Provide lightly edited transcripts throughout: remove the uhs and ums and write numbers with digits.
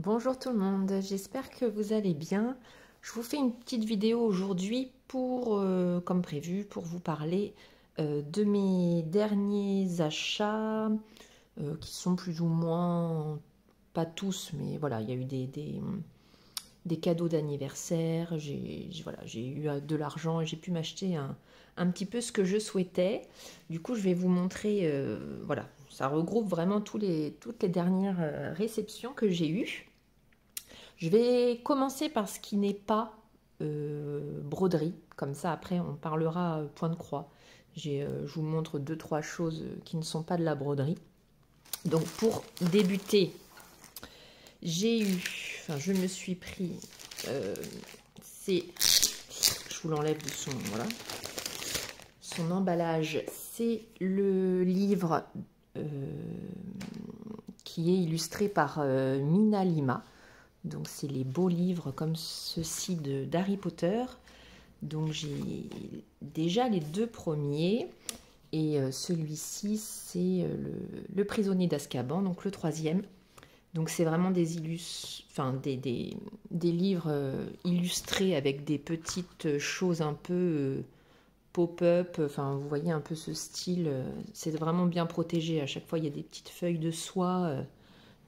Bonjour tout le monde, j'espère que vous allez bien. Je vous fais une petite vidéo aujourd'hui pour, comme prévu, pour vous parler de mes derniers achats qui sont plus ou moins, pas tous, mais voilà, il y a eu des cadeaux d'anniversaire, j'ai eu de l'argent et j'ai pu m'acheter un petit peu ce que je souhaitais. Du coup, je vais vous montrer, voilà, ça regroupe vraiment toutes les dernières réceptions que j'ai eues. Je vais commencer par ce qui n'est pas broderie, comme ça après on parlera point de croix. Je vous montre deux trois choses qui ne sont pas de la broderie. Donc pour débuter, je me suis pris, je vous l'enlève de voilà, son emballage, c'est le livre qui est illustré par Mina Lima. Donc c'est les beaux livres comme ceci d'Harry Potter. Donc j'ai déjà les deux premiers. Et celui-ci, c'est le prisonnier d'Azkaban, donc le troisième. Donc c'est vraiment des livres illustrés avec des petites choses un peu pop-up. Enfin, vous voyez un peu ce style. C'est vraiment bien protégé. À chaque fois, il y a des petites feuilles de soie.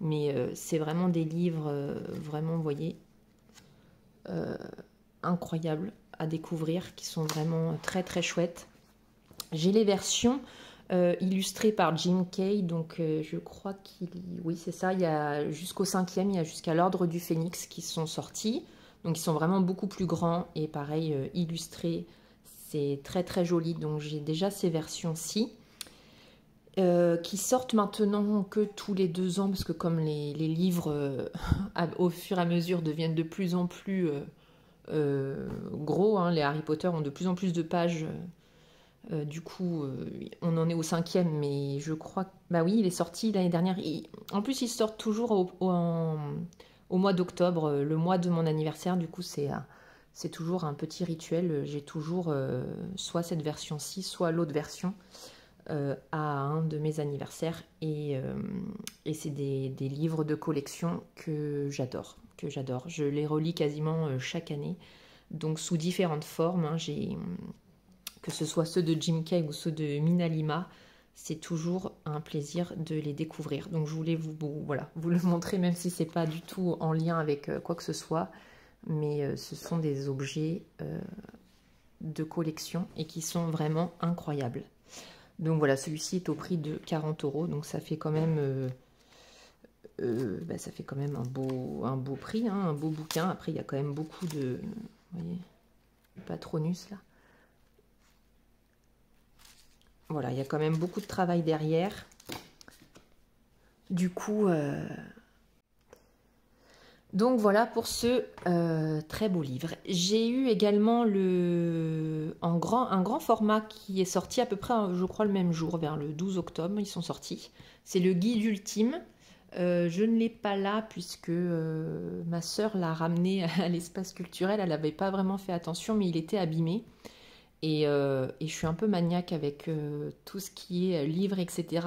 Mais c'est vraiment des livres, vraiment, vous voyez, incroyables à découvrir, qui sont vraiment très très chouettes. J'ai les versions illustrées par Jim Kay, donc je crois oui c'est ça, il y a jusqu'au 5e, il y a jusqu'à l'Ordre du Phénix qui sont sortis. Donc ils sont vraiment beaucoup plus grands et pareil, illustrés, c'est très très joli. Donc j'ai déjà ces versions-ci. Qui sortent maintenant que tous les 2 ans, parce que comme les livres au fur et à mesure deviennent de plus en plus gros, hein, les Harry Potter ont de plus en plus de pages, du coup on en est au 5e, mais je crois, bah oui, il est sorti l'année dernière. En plus ils sortent toujours au mois d'octobre, le mois de mon anniversaire, du coup c'est toujours un petit rituel, j'ai toujours soit cette version-ci, soit l'autre version. À un de mes anniversaires et c'est des livres de collection que j'adore. Je les relis quasiment chaque année, donc sous différentes formes, hein. Que ce soit ceux de Jim Kay ou ceux de Mina Lima, c'est toujours un plaisir de les découvrir. Donc je voulais voilà, vous le montrer, même si c'est pas du tout en lien avec quoi que ce soit, mais ce sont des objets de collection et qui sont vraiment incroyables. Donc voilà, celui-ci est au prix de 40 €, donc ça fait quand même, ça fait quand même un beau prix, hein, un beau bouquin. Après, il y a quand même beaucoup de, vous voyez, Patronus là. Voilà, il y a quand même beaucoup de travail derrière. Du coup, donc voilà pour ce très beau livre. J'ai eu également un grand format qui est sorti à peu près, je crois, le même jour, vers le 12 octobre, ils sont sortis. C'est le guide ultime. Je ne l'ai pas là puisque ma sœur l'a ramené à l'espace culturel. Elle n'avait pas vraiment fait attention, mais il était abîmé. Et je suis un peu maniaque avec tout ce qui est livres, etc.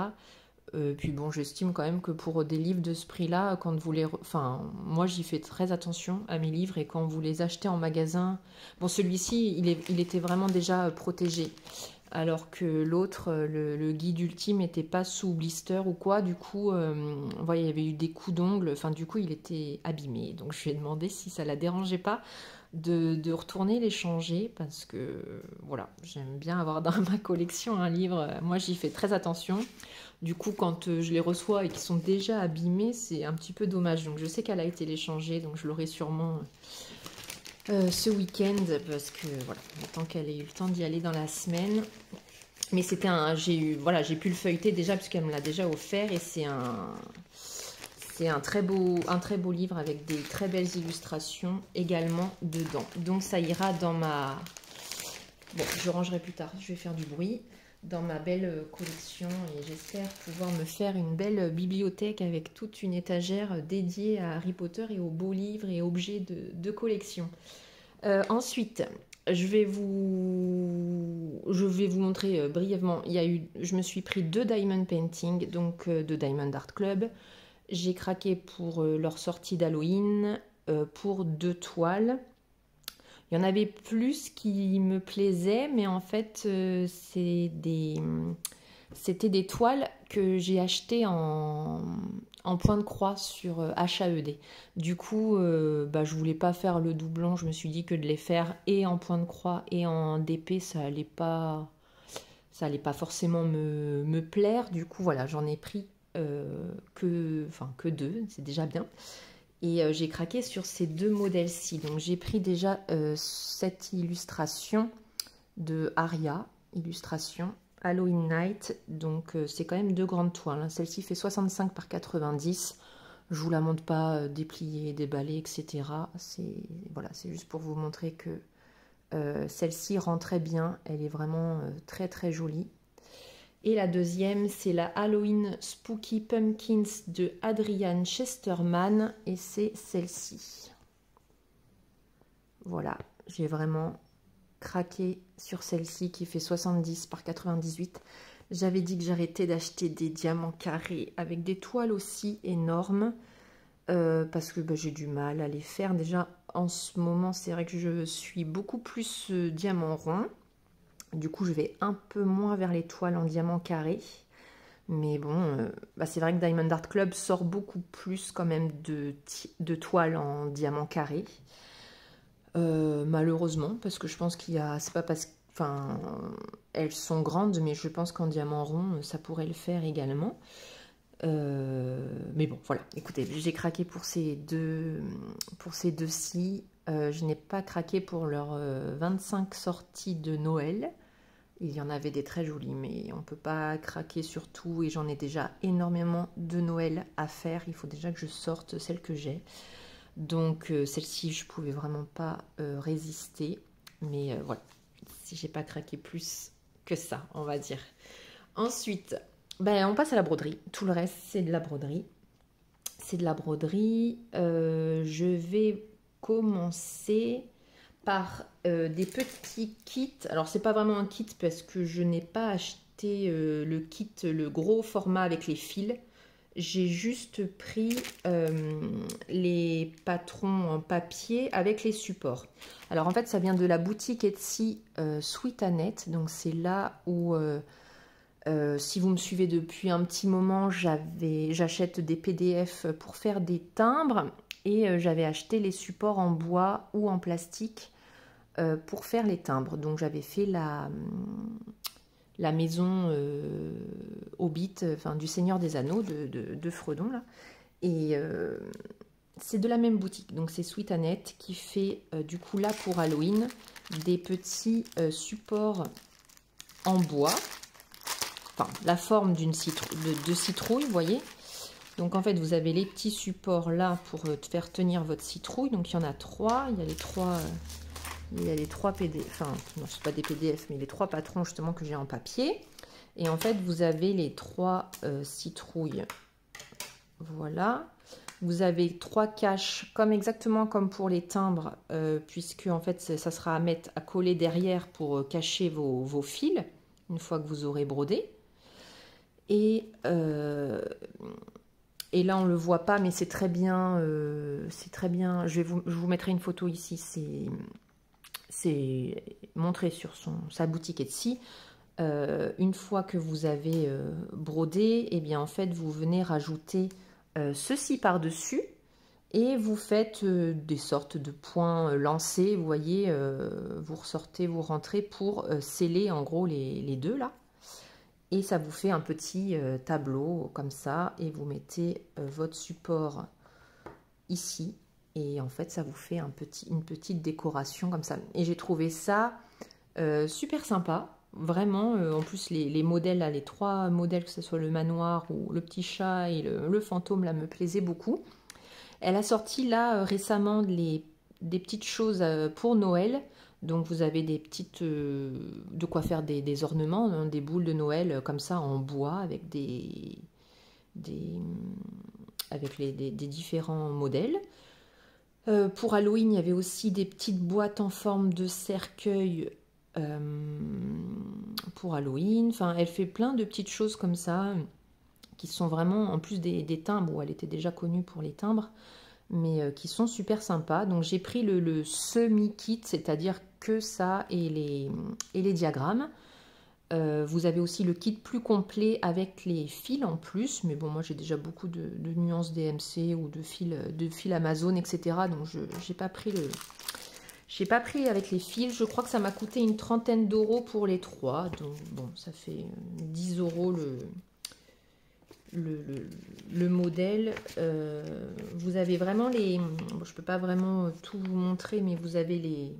Puis bon, j'estime quand même que pour des livres de ce prix-là, quand vous les... Enfin, moi j'y fais très attention à mes livres, et quand vous les achetez en magasin... Bon, celui-ci, il était vraiment déjà protégé, alors que l'autre, le guide ultime, n'était pas sous blister ou quoi. Du coup, vous voyez, il y avait eu des coups d'ongles. Enfin, du coup, il était abîmé. Donc, je lui ai demandé si ça la dérangeait pas de retourner les changer, parce que, voilà, j'aime bien avoir dans ma collection un livre. Moi, j'y fais très attention. Du coup, quand je les reçois et qu'ils sont déjà abîmés, c'est un petit peu dommage. Donc, je sais qu'elle a été les changer, donc je l'aurai sûrement ce week-end, parce que voilà, tant qu'elle ait eu le temps d'y aller dans la semaine. Mais c'était j'ai pu le feuilleter déjà puisqu'elle me l'a déjà offert, et c'est un très beau livre avec des très belles illustrations également dedans. Donc ça ira dans ma... Bon, je rangerai plus tard, je vais faire du bruit. Dans ma belle collection, et j'espère pouvoir me faire une belle bibliothèque avec toute une étagère dédiée à Harry Potter et aux beaux livres et objets de collection. Ensuite, je vais vous montrer brièvement. Je me suis pris 2 Diamond Painting, donc de Diamond Art Club. J'ai craqué pour leur sortie d'Halloween, pour 2 toiles. Il y en avait plus qui me plaisaient, mais en fait, c'était des toiles que j'ai achetées en point de croix sur HAED. Du coup, je voulais pas faire le doublon. Je me suis dit que de les faire et en point de croix et en DP, ça allait pas forcément me plaire. Du coup, voilà, j'en ai pris que 2, c'est déjà bien. Et j'ai craqué sur ces 2 modèles-ci. Donc j'ai pris déjà cette illustration de Aria, illustration Halloween Night. Donc c'est quand même 2 grandes toiles, hein. Celle-ci fait 65 par 90. Je vous la montre pas dépliée, déballée, etc. Voilà, c'est juste pour vous montrer que celle-ci rend très bien. Elle est vraiment très très jolie. Et la deuxième, c'est la Halloween Spooky Pumpkins de Adrian Chesterman. Et c'est celle-ci. Voilà, j'ai vraiment craqué sur celle-ci qui fait 70 par 98. J'avais dit que j'arrêtais d'acheter des diamants carrés avec des toiles aussi énormes. Parce que j'ai du mal à les faire. Déjà, en ce moment, c'est vrai que je suis beaucoup plus diamant rond. Du coup, je vais un peu moins vers les toiles en diamant carré. Mais bon, c'est vrai que Diamond Art Club sort beaucoup plus quand même de toiles en diamant carré. Malheureusement, parce que je pense qu'il y a... C'est pas parce que... Enfin, elles sont grandes, mais je pense qu'en diamant rond, ça pourrait le faire également. Mais bon, voilà. Écoutez, j'ai craqué pour ces deux-ci. Je n'ai pas craqué pour leurs 25 sorties de Noël. Il y en avait des très jolies, mais on ne peut pas craquer sur tout. Et j'en ai déjà énormément de Noël à faire. Il faut déjà que je sorte celles que j'ai. Donc celle-ci, je ne pouvais vraiment pas résister. Mais voilà, si j'ai pas craqué plus que ça, on va dire. Ensuite, on passe à la broderie. Tout le reste, c'est de la broderie. C'est de la broderie. Je vais commencer par des petits kits. Alors, c'est pas vraiment un kit parce que je n'ai pas acheté le kit, le gros format avec les fils. J'ai juste pris les patrons en papier avec les supports. Alors, en fait, ça vient de la boutique Etsy Sweet Annette. Donc, c'est là où... si vous me suivez depuis un petit moment, j'achète des PDF pour faire des timbres et j'avais acheté les supports en bois ou en plastique pour faire les timbres. Donc j'avais fait la maison Hobbit, enfin du Seigneur des Anneaux de Fredon là. Et c'est de la même boutique, donc c'est Sweet Annette qui fait du coup là pour Halloween des petits supports en bois. Enfin, la forme de citrouille, vous voyez. Donc en fait, vous avez les petits supports là pour faire tenir votre citrouille. Donc il y en a 3. Il y a les 3 PDF. Enfin, non, c'est pas des PDF, mais les 3 patrons justement que j'ai en papier. Et en fait, vous avez les 3 citrouilles. Voilà. Vous avez 3 caches, exactement comme pour les timbres, puisque en fait, ça sera à mettre à coller derrière pour cacher vos fils une fois que vous aurez brodé. Et là, on ne le voit pas, mais c'est très bien. Je vous mettrai une photo ici. C'est montré sur sa boutique Etsy. Une fois que vous avez brodé, et bien en fait, vous venez rajouter ceci par-dessus et vous faites des sortes de points lancés. Vous voyez, vous ressortez, vous rentrez pour sceller en gros les deux là. Et ça vous fait un petit tableau comme ça. Et vous mettez votre support ici. Et en fait, ça vous fait une petite décoration comme ça. Et j'ai trouvé ça super sympa. Vraiment, en plus, les modèles, là, les 3 modèles, que ce soit le manoir ou le petit chat et le fantôme, là, me plaisaient beaucoup. Elle a sorti là récemment des petites choses pour Noël. Donc vous avez des petites, de quoi faire des ornements, hein, des boules de Noël comme ça en bois avec des différents modèles. Pour Halloween, il y avait aussi des petites boîtes en forme de cercueil pour Halloween. Enfin, elle fait plein de petites choses comme ça qui sont vraiment, en plus des timbres, où elle était déjà connue pour les timbres, mais qui sont super sympas. Donc j'ai pris le semi-kit, c'est-à-dire que ça et les diagrammes. Vous avez aussi le kit plus complet avec les fils en plus, mais bon, moi j'ai déjà beaucoup de nuances DMC ou de fils Amazon, etc. Donc j'ai pas pris avec les fils. Je crois que ça m'a coûté une trentaine d'euros pour les 3. Donc bon, ça fait 10 euros le modèle. Vous avez vraiment bon, je peux pas vraiment tout vous montrer, mais vous avez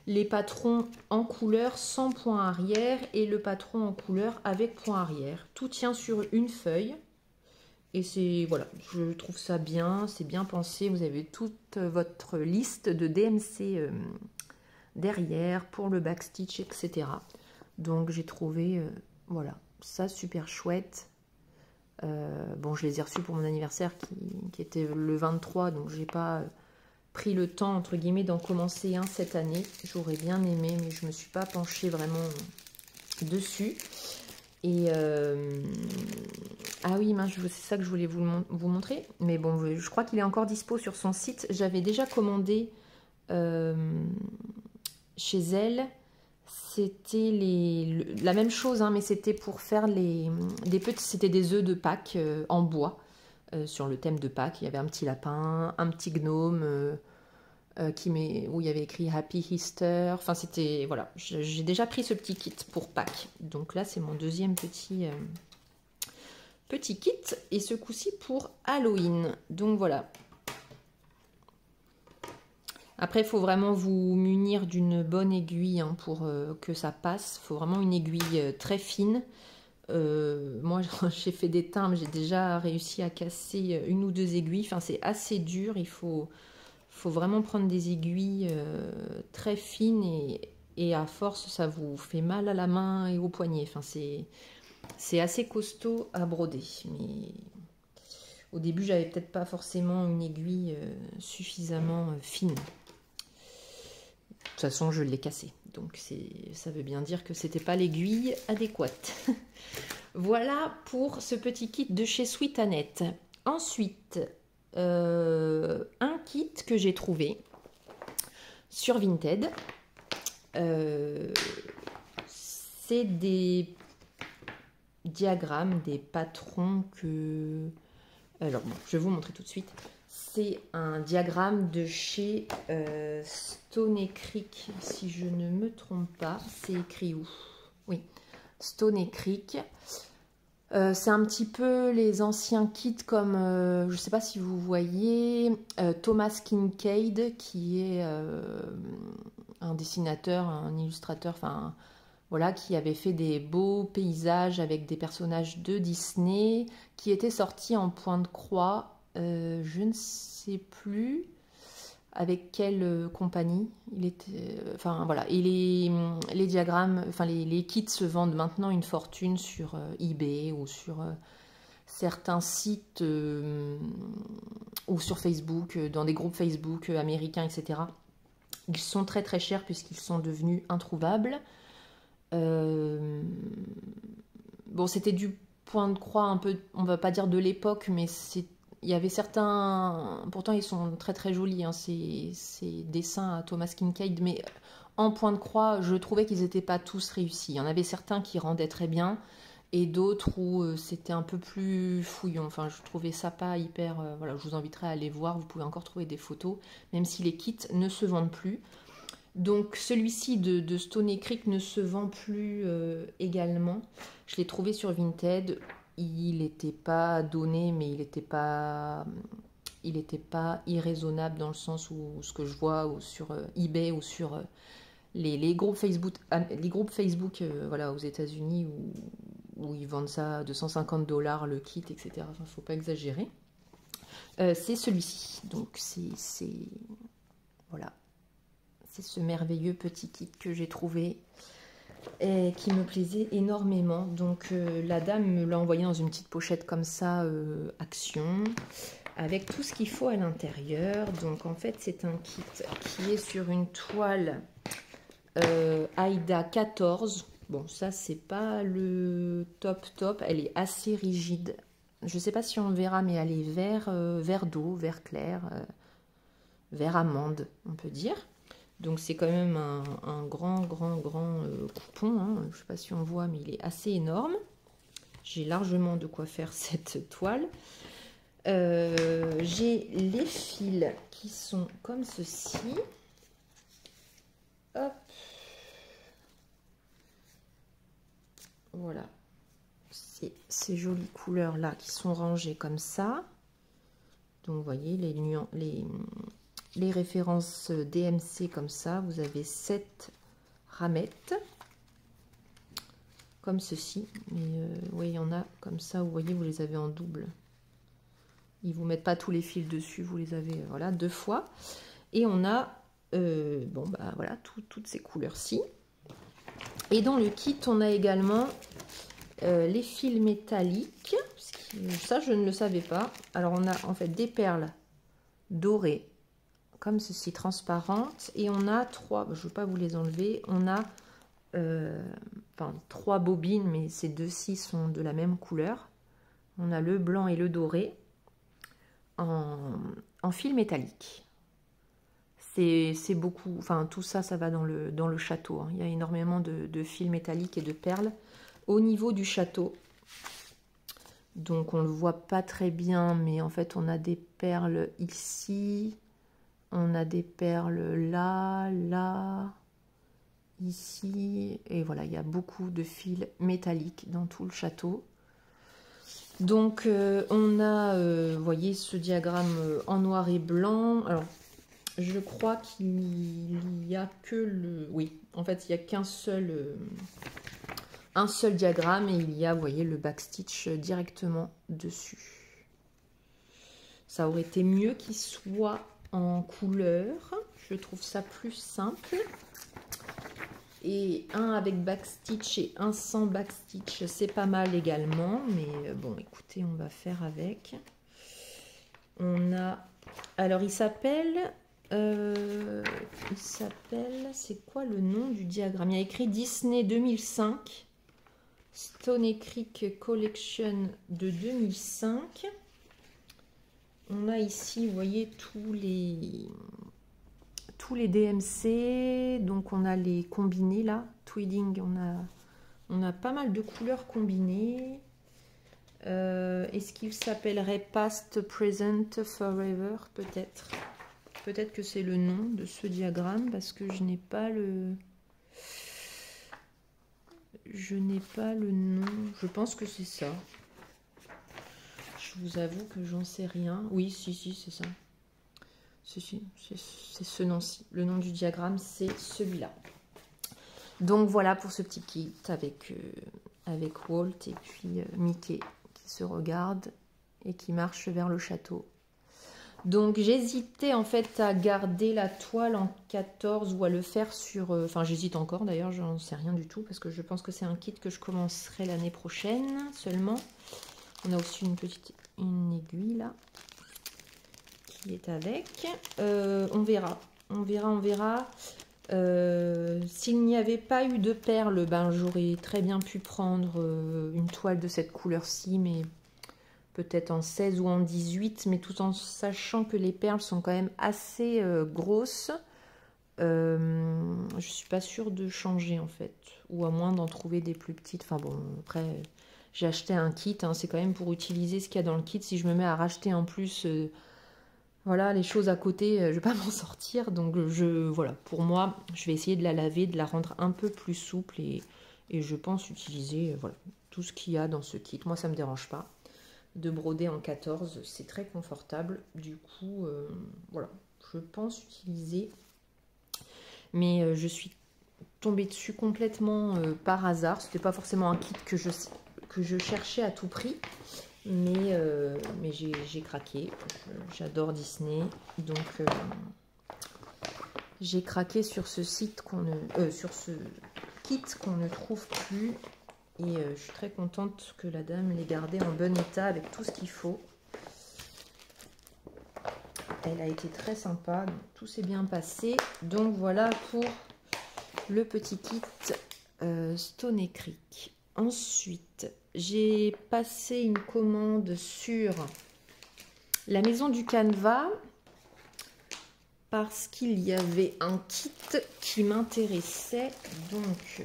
les patrons en couleur sans point arrière et le patron en couleur avec point arrière. Tout tient sur une feuille. Et c'est, voilà, je trouve ça bien, c'est bien pensé. Vous avez toute votre liste de DMC derrière pour le backstitch, etc. Donc j'ai trouvé, voilà, ça super chouette. Bon, je les ai reçus pour mon anniversaire qui était le 23, donc j'ai pas pris le temps, entre guillemets, d'en commencer un cette année. J'aurais bien aimé, mais je me suis pas penchée vraiment dessus. Et ah oui, c'est ça que je voulais vous montrer. Mais bon, je crois qu'il est encore dispo sur son site. J'avais déjà commandé chez elle. C'était la même chose, hein, mais c'était pour faire c'était des œufs de Pâques en bois. Sur le thème de Pâques, il y avait un petit lapin, un petit gnome où il y avait écrit Happy Easter. Enfin, c'était, voilà, j'ai déjà pris ce petit kit pour Pâques. Donc là, c'est mon deuxième petit kit. Et ce coup-ci pour Halloween. Donc voilà. Après, il faut vraiment vous munir d'une bonne aiguille hein, pour que ça passe. Il faut vraiment une aiguille très fine. Moi, j'ai fait des timbres, j'ai déjà réussi à casser une ou deux aiguilles. Enfin, c'est assez dur. Il faut vraiment prendre des aiguilles très fines et à force, ça vous fait mal à la main et au poignet. Enfin, c'est assez costaud à broder. Mais au début, j'avais peut-être pas forcément une aiguille suffisamment fine. De toute façon, je l'ai cassé. Donc, ça veut bien dire que c'était pas l'aiguille adéquate. Voilà pour ce petit kit de chez Sweet Annette. Ensuite, un kit que j'ai trouvé sur Vinted. C'est des diagrammes, des patrons que... Alors, bon, je vais vous montrer tout de suite. C'est un diagramme de chez Stony Creek, si je ne me trompe pas. C'est écrit où? Oui, Stony Creek. C'est un petit peu les anciens kits comme, je ne sais pas si vous voyez, Thomas Kincaid, qui est un dessinateur, un illustrateur, enfin voilà, qui avait fait des beaux paysages avec des personnages de Disney, qui était sorti en point de croix, je ne sais plus avec quelle compagnie il était, enfin voilà, et les diagrammes, enfin les kits se vendent maintenant une fortune sur eBay ou sur certains sites ou sur Facebook, dans des groupes Facebook américains, etc. Ils sont très très chers puisqu'ils sont devenus introuvables. Bon, c'était du point de croix un peu, on va pas dire de l'époque, mais il y avait certains, pourtant ils sont très très jolis, hein, ces dessins à Thomas Kincaid, mais en point de croix, je trouvais qu'ils n'étaient pas tous réussis. Il y en avait certains qui rendaient très bien, et d'autres où c'était un peu plus fouillon. Enfin, je trouvais ça pas hyper... voilà, je vous inviterai à aller voir, vous pouvez encore trouver des photos, même si les kits ne se vendent plus. Donc celui-ci de Stony Creek ne se vend plus également. Je l'ai trouvé sur Vinted. Il n'était pas donné, mais il n'était pas irraisonnable dans le sens où ce que je vois ou sur eBay ou sur les groupes Facebook, voilà, aux États-Unis où ils vendent ça à 250$ le kit, etc. Enfin, faut pas exagérer. C'est celui-ci. Donc voilà. C'est ce merveilleux petit kit que j'ai trouvé et qui me plaisait énormément. Donc la dame me l'a envoyé dans une petite pochette comme ça, Action, avec tout ce qu'il faut à l'intérieur. Donc en fait c'est un kit qui est sur une toile Aida 14. Bon, ça, c'est pas le top. Elle est assez rigide. Je sais pas si on verra, mais elle est vert d'eau, vert clair, vert amande, on peut dire. Donc, c'est quand même un grand coupon. Hein. Je sais pas si on voit, mais il est assez énorme. J'ai largement de quoi faire cette toile. J'ai les fils qui sont comme ceci. Hop. Voilà. C'est ces jolies couleurs là qui sont rangées comme ça. Donc vous voyez les références DMC comme ça. Vous avez 7 ramettes. Comme ceci. Mais oui, il y en a comme ça. Vous voyez, vous les avez en double. Ils vous mettent pas tous les fils dessus. Vous les avez voilà 2 fois. Et on a bon bah voilà toutes ces couleurs-ci. Et dans le kit, on a également les fils métalliques. Ça, je ne le savais pas. Alors, on a en fait des perles dorées, comme ceci, transparentes. Et on a 3, je ne vais pas vous les enlever, on a 3 bobines, mais ces deux-ci sont de la même couleur. On a le blanc et le doré en fil métallique. C'est beaucoup, enfin tout ça, ça va dans le château. Hein. Il y a énormément de fils métalliques et de perles au niveau du château. Donc on ne le voit pas très bien, mais en fait on a des perles ici, on a des perles là, ici, et voilà, il y a beaucoup de fils métalliques dans tout le château. Donc on a, vous voyez ce diagramme en noir et blanc. Alors je crois qu'il y a que le... Oui, en fait, il n'y a qu'un seul... un seul diagramme et il y a, vous voyez, le backstitch directement dessus. Ça aurait été mieux qu'il soit en couleur. Je trouve ça plus simple. Et un avec backstitch et un sans backstitch, c'est pas mal également. Mais bon, écoutez, on va faire avec. On a... Alors, il s'appelle... c'est quoi le nom du diagramme? Il y a écrit Disney 2005, Stony Creek Collection de 2005. On a ici, vous voyez, tous les DMC. Donc on a les combinés là, Tweeding, on a pas mal de couleurs combinées. Est-ce qu'il s'appellerait Past, Present, Forever? Peut-être. Peut-être que c'est le nom de ce diagramme parce que je n'ai pas le... nom. Je pense que c'est ça. Je vous avoue que j'en sais rien. Oui, si, c'est ça. C'est ce nom-ci. Le nom du diagramme, c'est celui-là. Donc voilà pour ce petit kit avec Walt et puis Mickey qui se regardent et qui marche vers le château. Donc j'hésitais en fait à garder la toile en 14 ou à le faire sur... Enfin j'hésite encore d'ailleurs, j'en sais rien du tout parce que je pense que c'est un kit que je commencerai l'année prochaine seulement. On a aussi une aiguille là qui est avec. On verra. S'il n'y avait pas eu de perles, ben, j'aurais très bien pu prendre une toile de cette couleur-ci, mais... peut-être en 16 ou en 18, mais tout en sachant que les perles sont quand même assez grosses. Je suis pas sûre de changer en fait, ou à moins d'en trouver des plus petites. Enfin bon, après, j'ai acheté un kit, hein, c'est quand même pour utiliser ce qu'il y a dans le kit. Si je me mets à racheter en plus, voilà, les choses à côté, je vais pas m'en sortir. Donc voilà, pour moi, je vais essayer de la laver, de la rendre un peu plus souple et je pense utiliser voilà, tout ce qu'il y a dans ce kit. Moi, ça me dérange pas de broder en 14, c'est très confortable. Du coup, voilà, je pense utiliser. Mais je suis tombée dessus complètement par hasard. C'était pas forcément un kit que je cherchais à tout prix. Mais j'ai craqué. J'adore Disney. Donc, j'ai craqué sur ce site sur ce kit qu'on ne trouve plus. Et je suis très contente que la dame l'ait gardé en bon état avec tout ce qu'il faut. Elle a été très sympa, donc tout s'est bien passé. Donc voilà pour le petit kit Stony Creek. Ensuite, j'ai passé une commande sur la maison du canevas parce qu'il y avait un kit qui m'intéressait. Donc,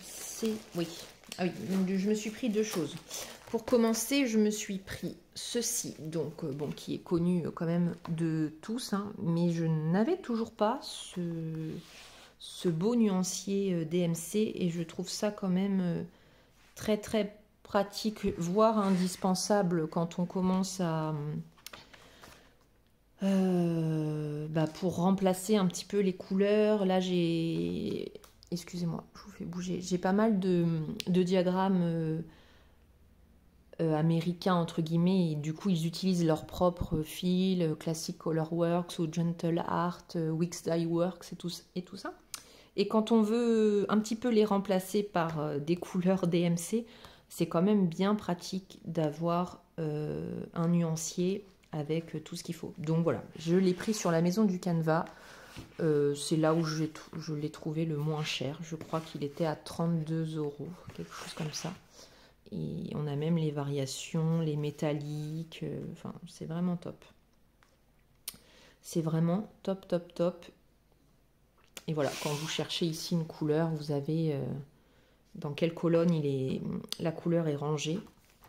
c'est... Oui. Ah oui, donc je me suis pris deux choses. Pour commencer, je me suis pris ceci, donc bon, qui est connu quand même de tous, hein, mais je n'avais toujours pas ce beau nuancier DMC et je trouve ça quand même très très pratique, voire indispensable quand on commence à pour remplacer un petit peu les couleurs. Là j'ai, excusez-moi, je vous fais bouger, j'ai pas mal de diagrammes américains entre guillemets, et du coup ils utilisent leur propre fil, Classic Colorworks ou Gentle Art, Wix Dye Works et tout ça. Et quand on veut un petit peu les remplacer par des couleurs DMC, c'est quand même bien pratique d'avoir un nuancier avec tout ce qu'il faut. Donc voilà, je l'ai pris sur la maison du canevas. C'est là où je l'ai trouvé le moins cher. Je crois qu'il était à 32 €, quelque chose comme ça. Et on a même les variations, les métalliques. Enfin, c'est vraiment top. C'est vraiment top, top, top. Et voilà, quand vous cherchez ici une couleur, vous avez dans quelle colonne la couleur est rangée.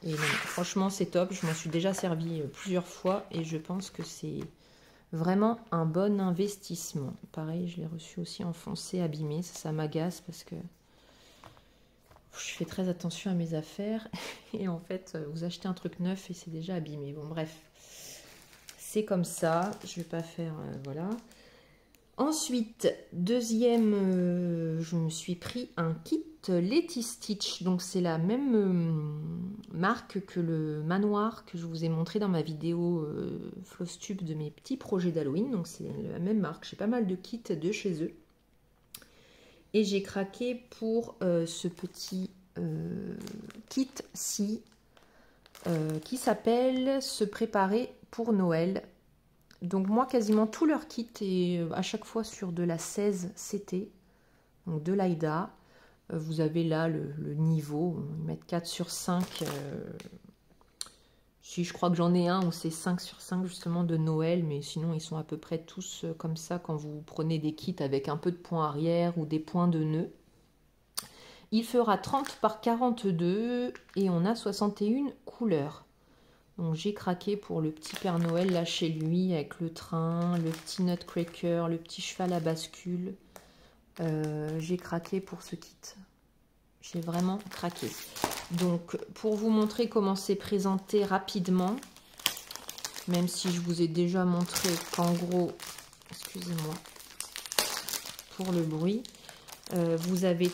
Et donc, franchement, c'est top. Je m'en suis déjà servi plusieurs fois et je pense que c'est vraiment un bon investissement. Pareil, je l'ai reçu aussi enfoncé, abîmé. Ça m'agace parce que je fais très attention à mes affaires. Et en fait, vous achetez un truc neuf et c'est déjà abîmé. Bon, bref, c'est comme ça. Je ne vais pas faire... voilà. Ensuite, deuxième, je me suis pris un kit Letty Stitch. Donc c'est la même marque que le manoir que je vous ai montré dans ma vidéo Flosstube de mes petits projets d'Halloween. Donc c'est la même marque. J'ai pas mal de kits de chez eux. Et j'ai craqué pour ce petit kit-ci qui s'appelle Se préparer pour Noël. Donc moi, quasiment tout leur kit est à chaque fois sur de la 16 CT, donc de l'Aïda. Vous avez là le niveau, ils mettent 4 sur 5. Si je crois que j'en ai un où c'est 5 sur 5 justement de Noël, mais sinon ils sont à peu près tous comme ça quand vous prenez des kits avec un peu de points arrière ou des points de nœud. Il fera 30 par 42 et on a 61 couleurs. Donc j'ai craqué pour le petit Père Noël là chez lui avec le train, le petit Nutcracker, le petit cheval à bascule. J'ai craqué pour ce kit. J'ai vraiment craqué. Donc pour vous montrer comment c'est présenté rapidement, même si je vous ai déjà montré qu'en gros, excusez-moi pour le bruit, vous avez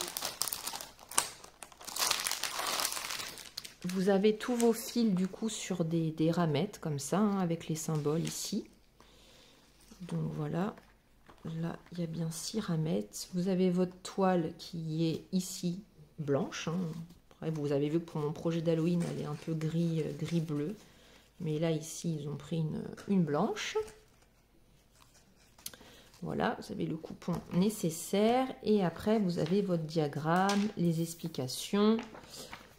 tous vos fils du coup sur des ramettes comme ça, hein, avec les symboles ici. Donc voilà, là il y a bien 6 ramettes. Vous avez votre toile qui est ici blanche. Hein. Après, vous avez vu que pour mon projet d'Halloween, elle est un peu gris-bleu. Mais là ici, ils ont pris une blanche. Voilà, vous avez le coupon nécessaire. Et après, vous avez votre diagramme, les explications.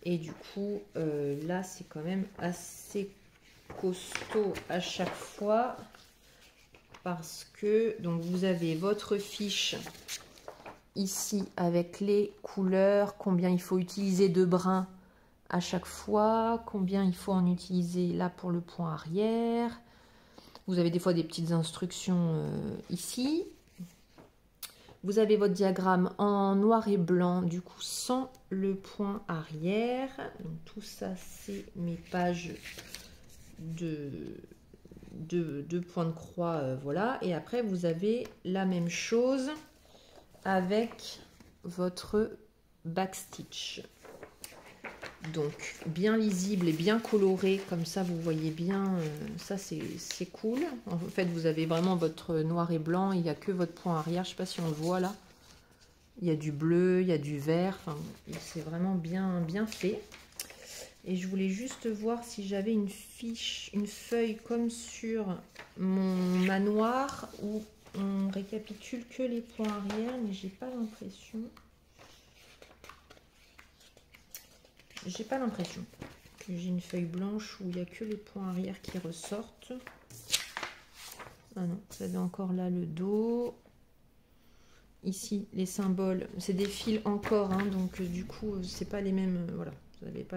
Et du coup, là, c'est quand même assez costaud à chaque fois. Parce que, donc, vous avez votre fiche ici avec les couleurs, combien il faut utiliser de brins à chaque fois, combien il faut en utiliser là pour le point arrière. Vous avez des fois des petites instructions ici. Vous avez votre diagramme en noir et blanc, du coup sans le point arrière. Donc tout ça, c'est mes pages de points de croix, voilà. Et après, vous avez la même chose avec votre backstitch. Donc bien lisible et bien coloré, comme ça vous voyez bien, ça c'est cool. En fait vous avez vraiment votre noir et blanc, il n'y a que votre point arrière, je ne sais pas si on le voit là. Il y a du bleu, il y a du vert, enfin, c'est vraiment bien fait. Et je voulais juste voir si j'avais une feuille comme sur mon manoir, où on récapitule que les points arrière, mais j'ai pas l'impression. J'ai pas l'impression que j'ai une feuille blanche où il n'y a que les points arrière qui ressortent. Ah non, vous avez encore là le dos. Ici, les symboles, c'est des fils encore, hein, donc du coup, c'est pas les mêmes. Voilà, vous n'avez pas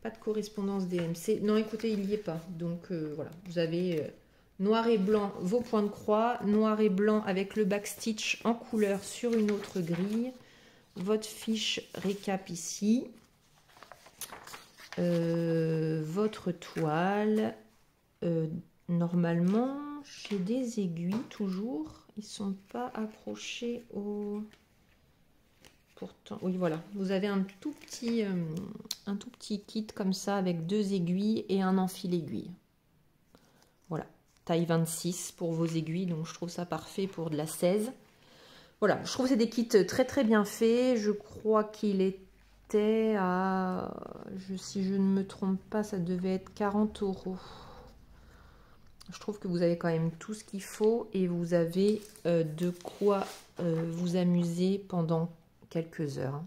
pas de correspondance DMC. Non, écoutez, il n'y est pas. Donc voilà, vous avez noir et blanc vos points de croix, noir et blanc avec le backstitch en couleur sur une autre grille. Votre fiche récap ici. Votre toile. Normalement, j'ai des aiguilles toujours. Ils sont pas accrochés au... Pourtant, oui, voilà. Vous avez un tout petit kit comme ça avec 2 aiguilles et un enfil aiguille. Voilà. Taille 26 pour vos aiguilles. Donc, je trouve ça parfait pour de la 16. Voilà. Je trouve que c'est des kits très, très bien faits. Je crois qu'il était à... si je ne me trompe pas, ça devait être 40 €. Je trouve que vous avez quand même tout ce qu'il faut et vous avez de quoi vous amuser pendant quelques heures.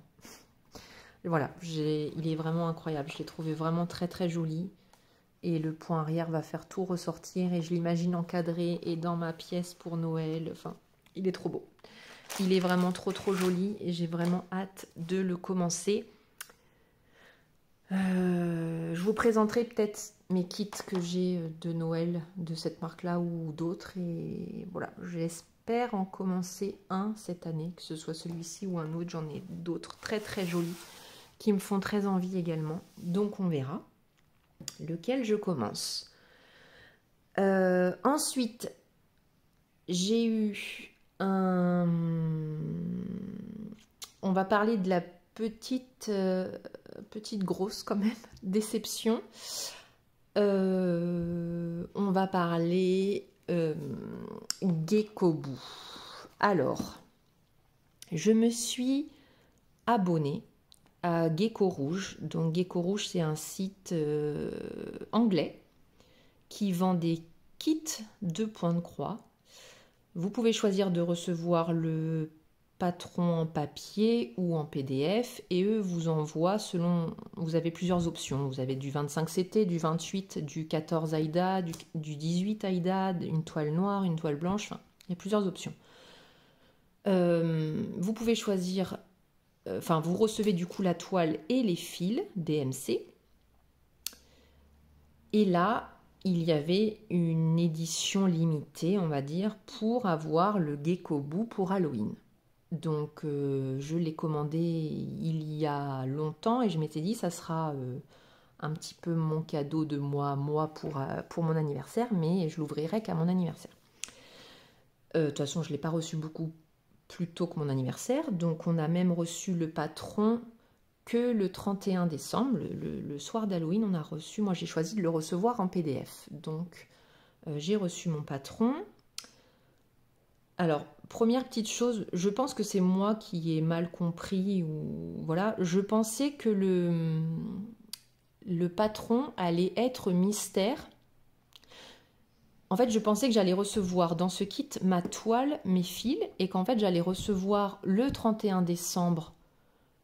Voilà, il est vraiment incroyable. Je l'ai trouvé vraiment très très joli. Et le point arrière va faire tout ressortir. Et je l'imagine encadré et dans ma pièce pour Noël. Enfin, il est trop beau. Il est vraiment trop trop joli et j'ai vraiment hâte de le commencer. Je vous présenterai peut-être mes kits que j'ai de Noël de cette marque-là ou d'autres. Et voilà, j'espère en commencer un cette année, que ce soit celui-ci ou un autre. J'en ai d'autres très très jolis qui me font très envie également. Donc on verra lequel je commence. Ensuite, j'ai eu un... On va parler de la petite grosse quand même déception. On va parler Gekobu. Alors, je me suis abonnée à Gecko Rouge. Donc Gecko Rouge, c'est un site anglais qui vend des kits de points de croix. Vous pouvez choisir de recevoir le patron en papier ou en PDF et eux vous envoient selon, vous avez plusieurs options, vous avez du 25 CT, du 28, du 14 AIDA, du 18 AIDA, une toile noire, une toile blanche, enfin il y a plusieurs options. Vous pouvez choisir, enfin vous recevez du coup la toile et les fils DMC et là il y avait une édition limitée on va dire pour avoir le Gekobu pour Halloween. Donc je l'ai commandé il y a longtemps et je m'étais dit ça sera un petit peu mon cadeau de moi pour mon anniversaire, mais je l'ouvrirai qu'à mon anniversaire. De toute façon je ne l'ai pas reçu beaucoup plus tôt que mon anniversaire, donc on a même reçu le patron que le 31 décembre, le soir d'Halloween on a reçu, moi j'ai choisi de le recevoir en PDF, donc j'ai reçu mon patron. Alors, première petite chose, je pense que c'est moi qui ai mal compris ou voilà, je pensais que le patron allait être mystère. En fait, je pensais que j'allais recevoir dans ce kit ma toile, mes fils et qu'en fait, j'allais recevoir le 31 décembre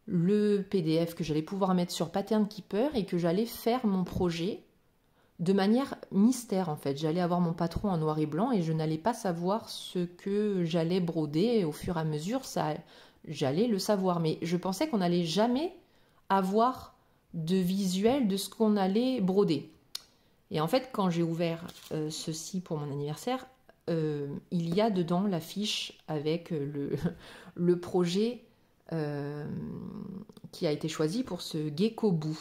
le PDF que j'allais pouvoir mettre sur Pattern Keeper et que j'allais faire mon projet de manière mystère en fait. J'allais avoir mon patron en noir et blanc et je n'allais pas savoir ce que j'allais broder au fur et à mesure, j'allais le savoir. Mais je pensais qu'on n'allait jamais avoir de visuel de ce qu'on allait broder. Et en fait, quand j'ai ouvert ceci pour mon anniversaire, il y a dedans la fiche avec le projet qui a été choisi pour ce Gekobu.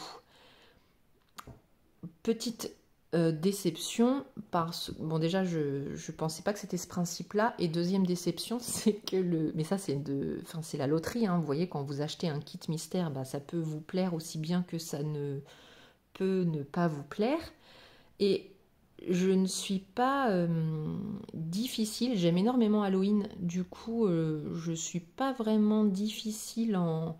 Petite déception parce bon déjà je pensais pas que c'était ce principe là et deuxième déception c'est que mais ça c'est c'est la loterie hein, vous voyez quand vous achetez un kit mystère bah, ça peut vous plaire aussi bien que ça ne peut ne pas vous plaire et je ne suis pas difficile, j'aime énormément Halloween du coup je suis pas vraiment difficile en...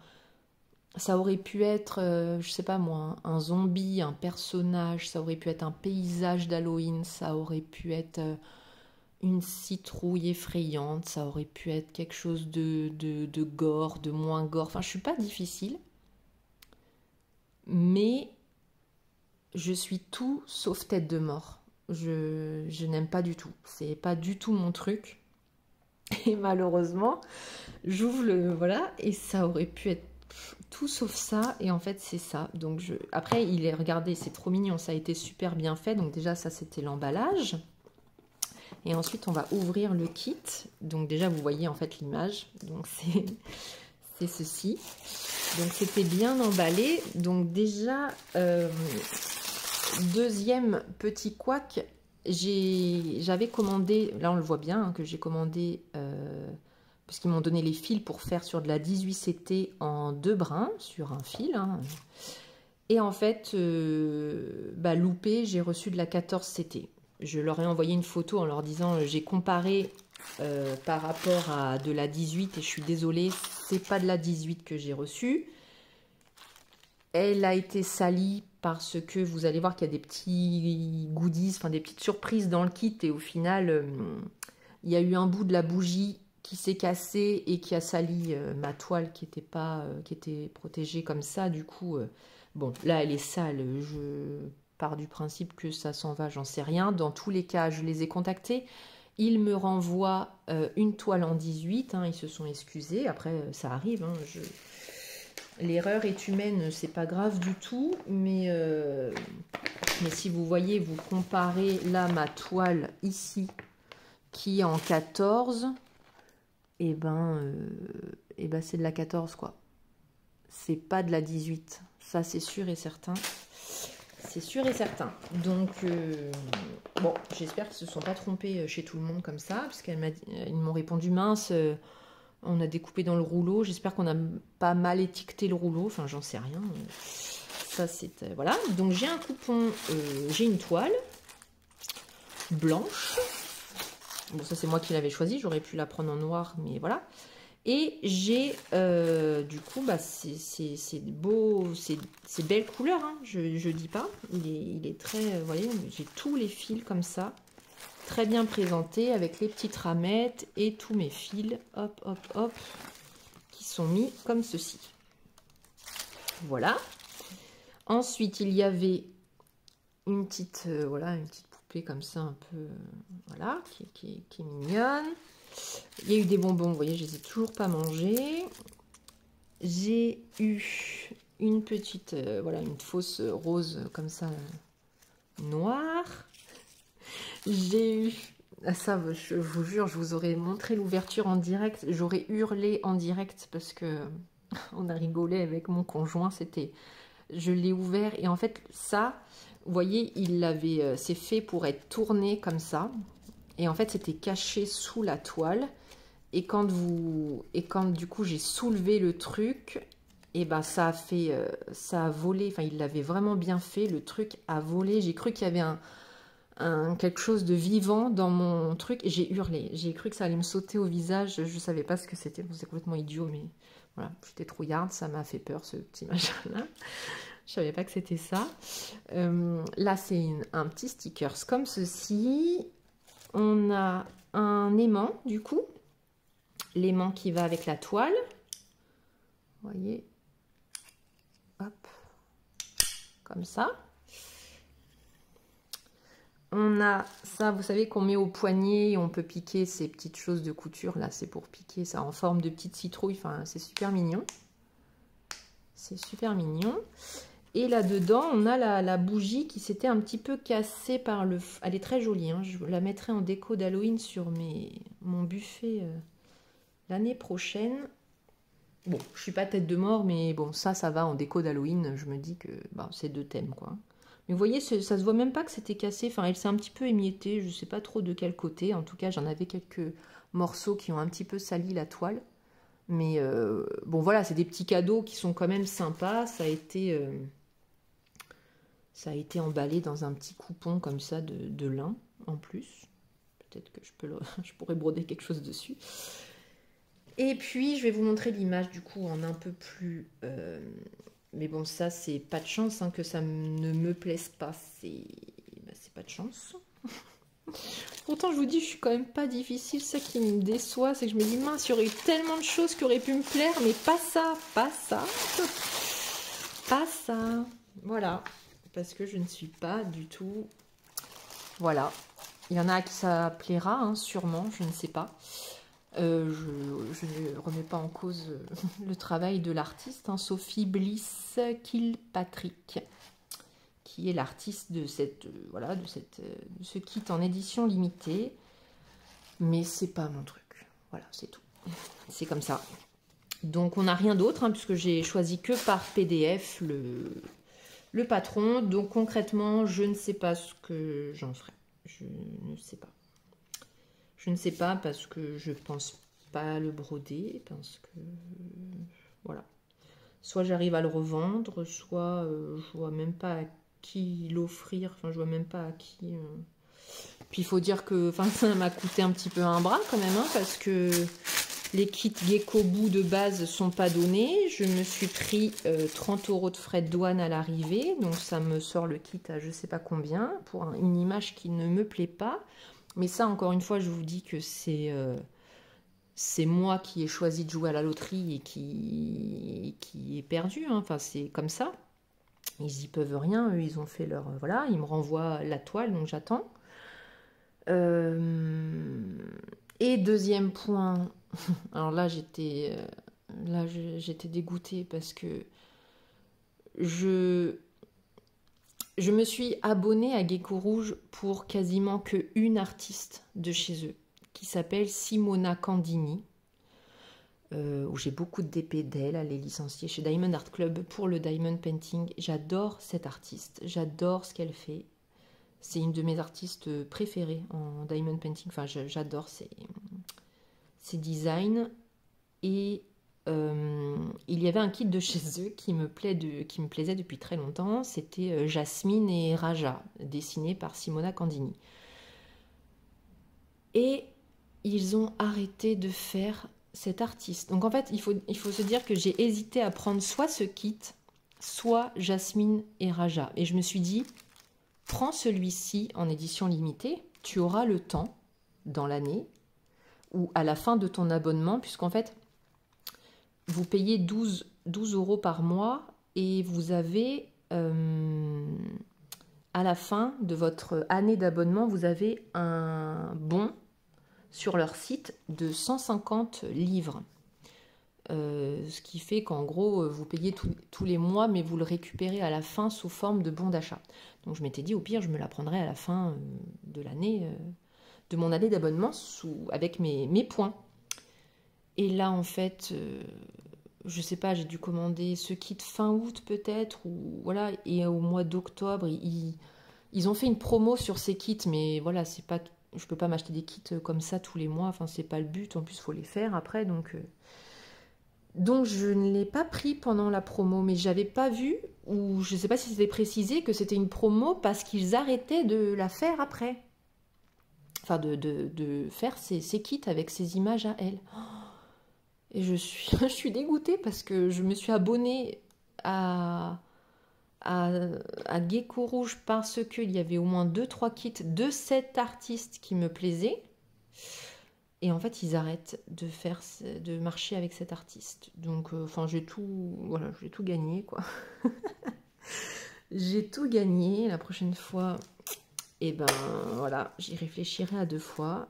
Ça aurait pu être, je sais pas moi, un zombie, un personnage, ça aurait pu être un paysage d'Halloween, ça aurait pu être une citrouille effrayante, ça aurait pu être quelque chose de gore, de moins gore. Enfin, je suis pas difficile, mais je suis tout sauf tête de mort. Je n'aime pas du tout. C'est pas du tout mon truc. Et malheureusement, j'ouvre le... Voilà, et ça aurait pu être tout sauf ça. Et en fait, c'est ça. Donc, après, regardez, c'est trop mignon. Ça a été super bien fait. Donc déjà, ça, c'était l'emballage. Et ensuite, on va ouvrir le kit. Donc déjà, vous voyez en fait l'image. Donc, c'est ceci. Donc, c'était bien emballé. Donc déjà... deuxième petit couac, j'avais commandé, là on le voit bien, hein, que j'ai commandé, parce qu'ils m'ont donné les fils pour faire sur de la 18CT en 2 brins, sur un fil. Hein. Et en fait, loupé, j'ai reçu de la 14CT. Je leur ai envoyé une photo en leur disant, j'ai comparé par rapport à de la 18 et je suis désolée, c'est pas de la 18 que j'ai reçue. Elle a été salie parce que vous allez voir qu'il y a des petits goodies, enfin des petites surprises dans le kit. Et au final, il y a eu un bout de la bougie qui s'est cassé et qui a sali ma toile qui était protégée comme ça. Du coup, bon, là, elle est sale. Je pars du principe que ça s'en va, j'en sais rien. Dans tous les cas, je les ai contactés. Ils me renvoient une toile en 18. Hein, ils se sont excusés. Après, ça arrive. Hein, l'erreur est humaine, c'est pas grave du tout, mais si vous voyez, vous comparez là ma toile ici, qui est en 14, et ben c'est de la 14 quoi. C'est pas de la 18, ça c'est sûr et certain. C'est sûr et certain. Donc, bon, j'espère qu'ils se sont pas trompés chez tout le monde comme ça, parce qu'ils m'ont répondu mince. On a découpé dans le rouleau. J'espère qu'on n'a pas mal étiqueté le rouleau. Enfin, j'en sais rien. Ça, c'est... voilà. Donc, j'ai un coupon. J'ai une toile blanche. Bon, ça, c'est moi qui l'avais choisi. J'aurais pu la prendre en noir, mais voilà. Et j'ai, du coup, c'est beau. C'est belle couleur, hein, je dis pas. Il est très... vous voyez, j'ai tous les fils comme ça. Très bien présenté avec les petites ramettes et tous mes fils, hop, hop, hop, qui sont mis comme ceci. Voilà. Ensuite, il y avait une petite, voilà, une petite poupée comme ça, un peu, voilà, qui est mignonne. Il y a eu des bonbons, vous voyez, je les ai toujours pas mangés. J'ai eu une petite, voilà, une fausse rose comme ça, noire. J'ai eu, ça je vous jure, je vous aurais montré l'ouverture en direct, j'aurais hurlé en direct parce que on a rigolé avec mon conjoint, je l'ai ouvert et en fait ça, vous voyez, c'est fait pour être tourné comme ça et en fait c'était caché sous la toile et quand du coup j'ai soulevé le truc, et ben ça a volé, enfin il l'avait vraiment bien fait, le truc a volé, j'ai cru qu'il y avait quelque chose de vivant dans mon truc et j'ai hurlé. J'ai cru que ça allait me sauter au visage. Je savais pas ce que c'était. C'est complètement idiot, mais voilà, j'étais trouillarde. Ça m'a fait peur, ce petit machin-là. Je savais pas que c'était ça. Là, c'est un petit stickers comme ceci. On a un aimant, du coup. L'aimant qui va avec la toile. Vous voyez. Hop. Comme ça. On a ça, vous savez, qu'on met au poignet et on peut piquer ces petites choses de couture. Là, c'est pour piquer ça en forme de petite citrouille. Enfin, c'est super mignon. C'est super mignon. Et là-dedans, on a la bougie qui s'était un petit peu cassée par le... Elle est très jolie. Hein. Je la mettrai en déco d'Halloween sur mon buffet l'année prochaine. Bon, je suis pas tête de mort, mais bon, ça va en déco d'Halloween. Je me dis que c'est 2 thèmes, quoi. Mais vous voyez, ça se voit même pas que c'était cassé. Enfin, elle s'est un petit peu émiettée. Je sais pas trop de quel côté. En tout cas, j'en avais quelques morceaux qui ont un petit peu sali la toile. Mais bon, voilà, c'est des petits cadeaux qui sont quand même sympas. Ça a été emballé dans un petit coupon comme ça de lin en plus. Peut-être que je pourrais broder quelque chose dessus. Et puis, je vais vous montrer l'image du coup en un peu plus... mais bon, ça, c'est pas de chance hein, que ça ne me plaise pas. C'est pas de chance. Pourtant, je vous dis, je suis quand même pas difficile. Ça qui me déçoit, c'est que je me dis, mince, il y aurait eu tellement de choses qui auraient pu me plaire, mais pas ça, pas ça, pas ça. Voilà, parce que je ne suis pas du tout... Voilà. Il y en a à qui ça plaira, hein, sûrement, je ne sais pas. Je ne remets pas en cause le travail de l'artiste, hein, Sophie Bliss Kilpatrick, qui est l'artiste de cette voilà de ce kit en édition limitée. Mais c'est pas mon truc. Voilà, c'est tout. C'est comme ça. Donc on n'a rien d'autre, hein, puisque j'ai choisi que par PDF le patron. Donc concrètement, je ne sais pas ce que j'en ferai. Je ne sais pas. Je ne sais pas parce que je pense pas le broder, parce que voilà. Soit j'arrive à le revendre, soit je vois même pas à qui l'offrir. Enfin, je vois même pas à qui. Puis il faut dire que, enfin, ça m'a coûté un petit peu un bras quand même, hein, parce que les kits Gecko Boo de base sont pas donnés. Je me suis pris 30 € de frais de douane à l'arrivée, donc ça me sort le kit à je sais pas combien pour une image qui ne me plaît pas. Mais ça, encore une fois, je vous dis que c'est moi qui ai choisi de jouer à la loterie et qui ai perdu. Hein. Enfin, c'est comme ça. Ils y peuvent rien. Eux, ils ont fait leur... voilà, ils me renvoient la toile, donc j'attends. Et deuxième point... Alors là, j'étais dégoûtée parce que je me suis abonnée à Gecko Rouge pour quasiment que une artiste de chez eux, qui s'appelle Simona Candini, où j'ai beaucoup de DP d'elle. Elle est licenciée chez Diamond Art Club pour le Diamond Painting. J'adore cette artiste, j'adore ce qu'elle fait. C'est une de mes artistes préférées en Diamond Painting. Enfin, j'adore ses designs. Et il y avait un kit de chez eux qui me plaisait depuis très longtemps. C'était Jasmine et Raja, dessiné par Simona Candini. Et ils ont arrêté de faire cet artiste. Donc en fait, il faut se dire que j'ai hésité à prendre soit ce kit, soit Jasmine et Raja. Et je me suis dit, prends celui-ci en édition limitée, tu auras le temps dans l'année ou à la fin de ton abonnement, puisqu'en fait, vous payez 12 € par mois et vous avez, à la fin de votre année d'abonnement, vous avez un bon sur leur site de 150 livres. Ce qui fait qu'en gros, vous payez tous les mois, mais vous le récupérez à la fin sous forme de bon d'achat. Donc je m'étais dit, au pire, je me la prendrai à la fin de l'année, de mon année d'abonnement avec mes points. Et là, en fait, je sais pas, j'ai dû commander ce kit fin août peut-être, ou voilà, et au mois d'octobre, ils ont fait une promo sur ces kits, mais voilà, c'est pas, je peux pas m'acheter des kits comme ça tous les mois, enfin c'est pas le but, en plus il faut les faire après, donc je ne l'ai pas pris pendant la promo, mais j'avais pas vu, ou je sais pas si c'était précisé que c'était une promo parce qu'ils arrêtaient de la faire après. Enfin, de faire ces kits avec ces images à elle. Et je suis dégoûtée parce que je me suis abonnée à Gecko Rouge parce qu'il y avait au moins 2-3 kits de cet artiste qui me plaisait. Et en fait, ils arrêtent de marcher avec cet artiste. Donc, enfin, j'ai tout gagné, quoi. J'ai tout gagné. La prochaine fois, et ben voilà, j'y réfléchirai à 2 fois.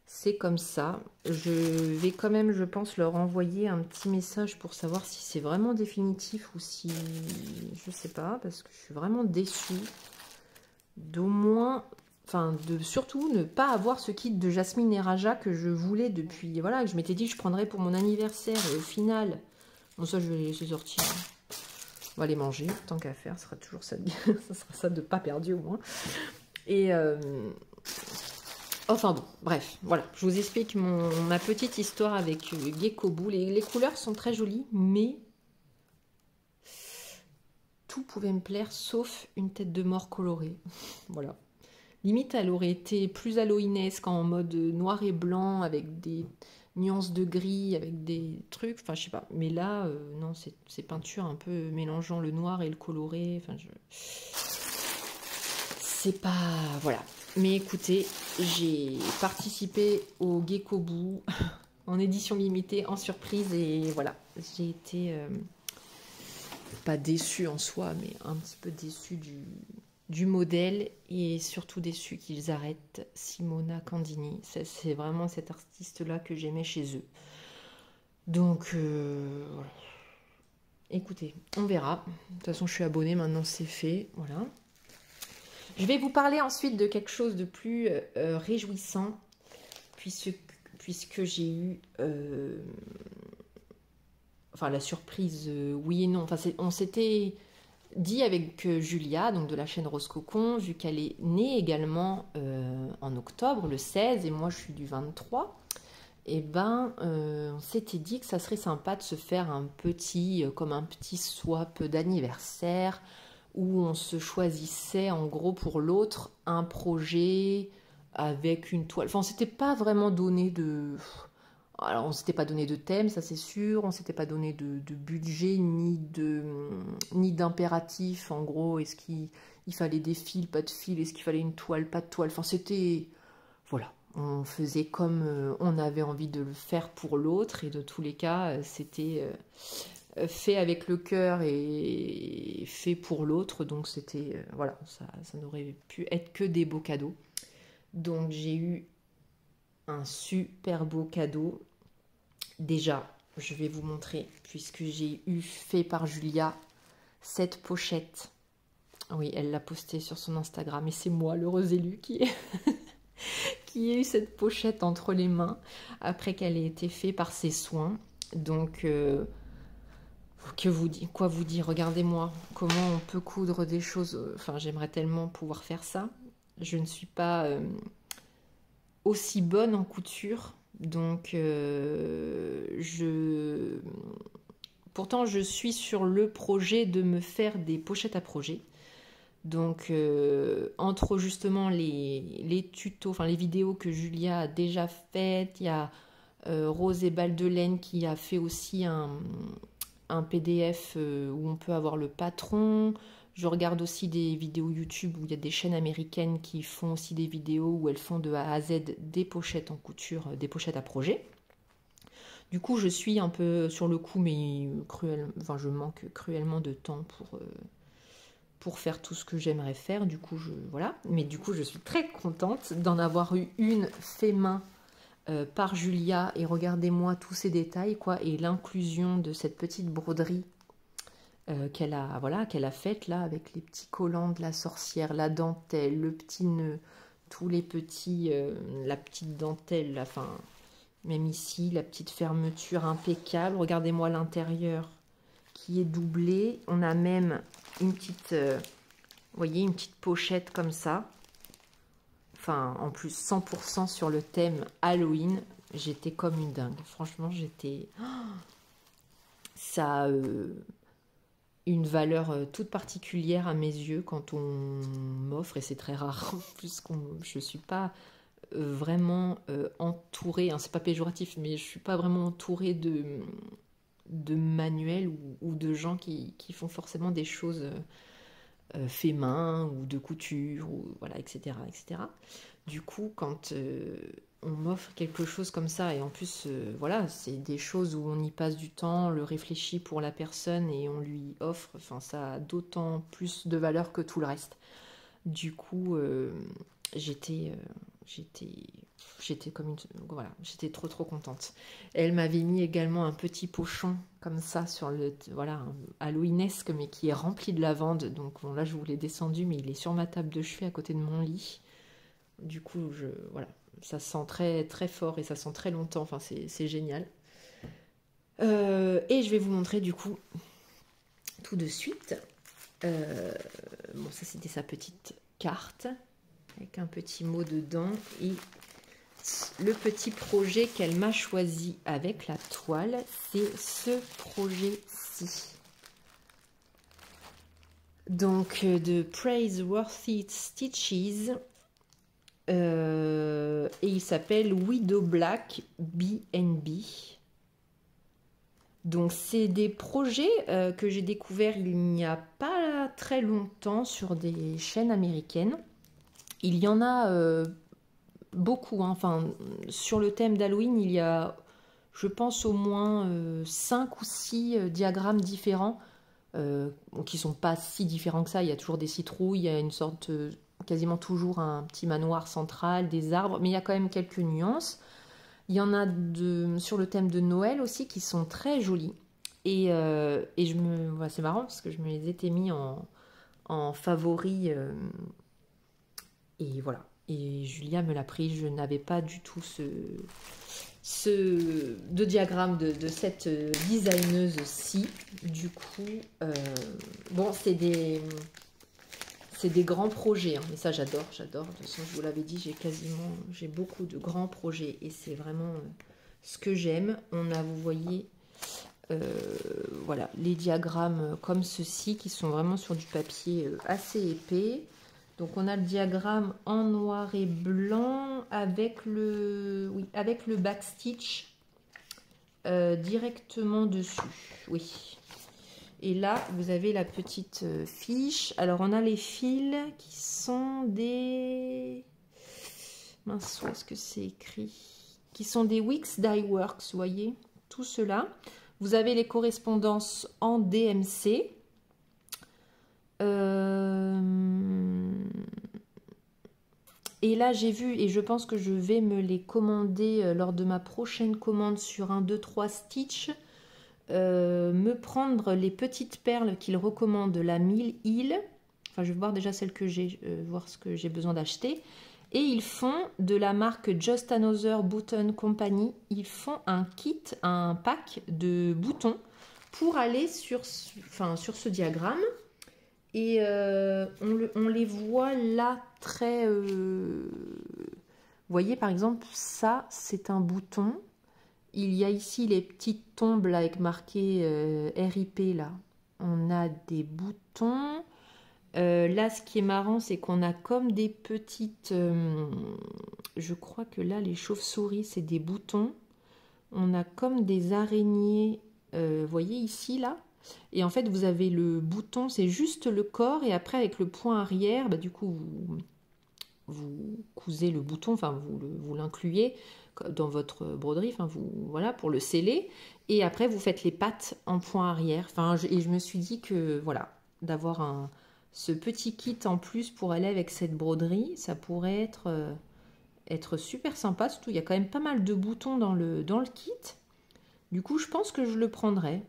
C'est comme ça. Je vais quand même, je pense, leur envoyer un petit message pour savoir si c'est vraiment définitif ou si... Je sais pas, parce que je suis vraiment déçue d'au moins... Enfin, de surtout ne pas avoir ce kit de Jasmine et Raja que je voulais depuis... Voilà, que je m'étais dit que je prendrais pour mon anniversaire. Et au final... Bon, ça, je vais les laisser sortir. On va les manger, tant qu'à faire. Ce sera toujours ça ça sera ça de pas perdu, au moins. Et... Enfin bon, bref, voilà. Je vous explique ma petite histoire avec Gecko Boo. Les couleurs sont très jolies, mais... tout pouvait me plaire, sauf une tête de mort colorée. Voilà. Limite, elle aurait été plus halloweenesque en mode noir et blanc, avec des nuances de gris, avec des trucs, enfin je sais pas. Mais là, non, c'est peinture un peu mélangeant le noir et le coloré. Enfin, c'est pas... Voilà. Mais écoutez, j'ai participé au Geekoboo en édition limitée, en surprise, et voilà, j'ai été pas déçue en soi, mais un petit peu déçue du modèle, et surtout déçue qu'ils arrêtent Simona Candini. C'est vraiment cet artiste-là que j'aimais chez eux. Donc, voilà. Écoutez, on verra. De toute façon, je suis abonnée, maintenant c'est fait. Voilà. Je vais vous parler ensuite de quelque chose de plus réjouissant, puisque j'ai eu enfin la surprise, oui et non. Enfin, on s'était dit avec Julia, donc de la chaîne Rose Cocon, vu qu'elle est née également en octobre, le 16, et moi je suis du 23. Et ben, on s'était dit que ça serait sympa de se faire un petit, comme un petit swap d'anniversaire, où on se choisissait en gros pour l'autre un projet avec une toile. Enfin, on s'était pas vraiment donné de... Alors, on s'était pas donné de thème, ça c'est sûr, on s'était pas donné de budget, ni d'impératif, en gros, est-ce qu'il fallait des fils, pas de fils, est-ce qu'il fallait une toile, pas de toile, enfin c'était... Voilà, on faisait comme on avait envie de le faire pour l'autre, et de tous les cas, c'était fait avec le cœur et fait pour l'autre, donc c'était, voilà, ça n'aurait pu être que des beaux cadeaux. Donc j'ai eu un super beau cadeau. Déjà, je vais vous montrer, puisque j'ai eu fait par Julia cette pochette. Oui, elle l'a postée sur son Instagram, et c'est moi, l'heureuse élue, qui ai eu cette pochette entre les mains, après qu'elle ait été faite par ses soins. Donc, quoi vous dire, regardez-moi comment on peut coudre des choses. Enfin, j'aimerais tellement pouvoir faire ça. Je ne suis pas aussi bonne en couture, donc pourtant je suis sur le projet de me faire des pochettes à projet. Donc entre justement les tutos, enfin les vidéos que Julia a déjà faites, il y a Rose et Baldelaine qui a fait aussi un PDF où on peut avoir le patron. Je regarde aussi des vidéos YouTube où il y a des chaînes américaines qui font aussi des vidéos où elles font de A à Z des pochettes en couture, des pochettes à projet. Du coup, je suis un peu sur le coup, mais je manque cruellement de temps pour faire tout ce que j'aimerais faire. Du coup, voilà. Mais du coup, je suis très contente d'en avoir eu une fait main par Julia, et regardez-moi tous ces détails, quoi, et l'inclusion de cette petite broderie qu'elle a faite là, avec les petits collants de la sorcière, la dentelle, le petit nœud, tous les petits, la petite dentelle, là, enfin, même ici, la petite fermeture impeccable. Regardez-moi l'intérieur qui est doublé. On a même une petite, vous voyez, une petite pochette comme ça. Enfin, en plus, 100% sur le thème Halloween. J'étais comme une dingue. Franchement, j'étais... Ça a une valeur toute particulière à mes yeux quand on m'offre, et c'est très rare, puisque je ne suis pas vraiment entourée, hein, c'est pas péjoratif, mais je ne suis pas vraiment entourée de manuels ou de gens qui font forcément des choses... fait main ou de couture, ou voilà, etc., etc. Du coup, quand on m'offre quelque chose comme ça, et en plus, voilà, c'est des choses où on y passe du temps, on le réfléchit pour la personne et on lui offre, enfin, ça a d'autant plus de valeur que tout le reste. Du coup, j'étais comme une... Voilà, j'étais trop contente. Elle m'avait mis également un petit pochon comme ça sur le... Voilà, un halloweenesque, mais qui est rempli de lavande. Donc bon, là, je vous l'ai descendu, mais il est sur ma table de chevet à côté de mon lit. Du coup, voilà, ça sent très fort et ça sent très longtemps. Enfin, c'est génial. Et je vais vous montrer du coup tout de suite. Bon, ça, c'était sa petite carte avec un petit mot dedans, et le petit projet qu'elle m'a choisi avec la toile, c'est ce projet-ci. Donc de Praiseworthy Stitches, et il s'appelle Widow Black B&B. Donc c'est des projets que j'ai découverts il n'y a pas très longtemps sur des chaînes américaines. Il y en a beaucoup, hein. Enfin, sur le thème d'Halloween, il y a, je pense, au moins 5 ou 6 diagrammes différents qui sont pas si différents que ça. Il y a toujours des citrouilles, il y a une sorte, quasiment toujours un petit manoir central, des arbres, mais il y a quand même quelques nuances. Il y en a sur le thème de Noël aussi qui sont très jolis. Et voilà, c'est marrant parce que je me les étais mis en favoris. Et voilà. Et Julia me l'a pris. Je n'avais pas du tout de diagramme de cette designeuse-ci. Du coup, bon, c'est des grands projets, hein. Mais ça, j'adore. De toute façon, je vous l'avais dit, j'ai beaucoup de grands projets. Et c'est vraiment ce que j'aime. On a, vous voyez, voilà, les diagrammes comme ceci qui sont vraiment sur du papier assez épais. Donc on a le diagramme en noir et blanc avec le backstitch directement dessus. Oui. Et là, vous avez la petite fiche. Alors on a les fils qui sont des... Mince, où est-ce que c'est écrit? Qui sont des Wix Dye Works, vous voyez, tout cela. Vous avez les correspondances en DMC. Et là, j'ai vu, et je pense que je vais me les commander lors de ma prochaine commande sur un 2-3 Stitch. Me prendre les petites perles qu'il recommande, la 1000 îles. Enfin, je vais voir déjà celle que j'ai, voir ce que j'ai besoin d'acheter. Et ils font de la marque Just Another Button Company. Ils font un kit, un pack de boutons pour aller sur ce diagramme. Et on les voit là très... Vous voyez par exemple, ça c'est un bouton. Il y a ici les petites tombes là, avec marqué RIP là. On a des boutons. Là ce qui est marrant c'est qu'on a comme des petites... je crois que là les chauves-souris c'est des boutons. On a comme des araignées. Vous voyez ici là. Et en fait, vous avez le bouton, c'est juste le corps. Et après, avec le point arrière, bah, du coup, vous cousez le bouton, enfin, vous l'incluez dans votre broderie, enfin, voilà, pour le sceller. Et après, vous faites les pattes en point arrière. Enfin, et je me suis dit que, voilà, d'avoir ce petit kit en plus pour aller avec cette broderie, ça pourrait être super sympa. Surtout, il y a quand même pas mal de boutons dans le kit. Du coup, je pense que je le prendrai.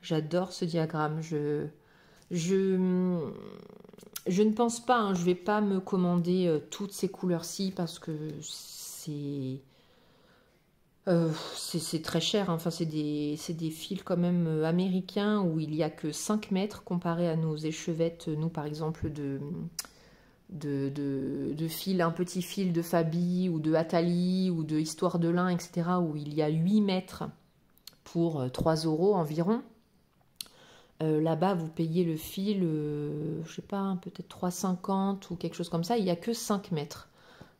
J'adore ce diagramme. Je ne pense pas, hein, je ne vais pas me commander toutes ces couleurs-ci parce que c'est très cher. Hein. Enfin, c'est des fils quand même américains où il n'y a que 5 mètres comparé à nos échevettes, nous par exemple, de fils, un petit fil de Fabi ou de Atali ou de Histoire de lin, etc. où il y a 8 mètres pour 3 € environ. Là-bas, vous payez le fil, je sais pas, peut-être 3,50 ou quelque chose comme ça. Il n'y a que 5 mètres.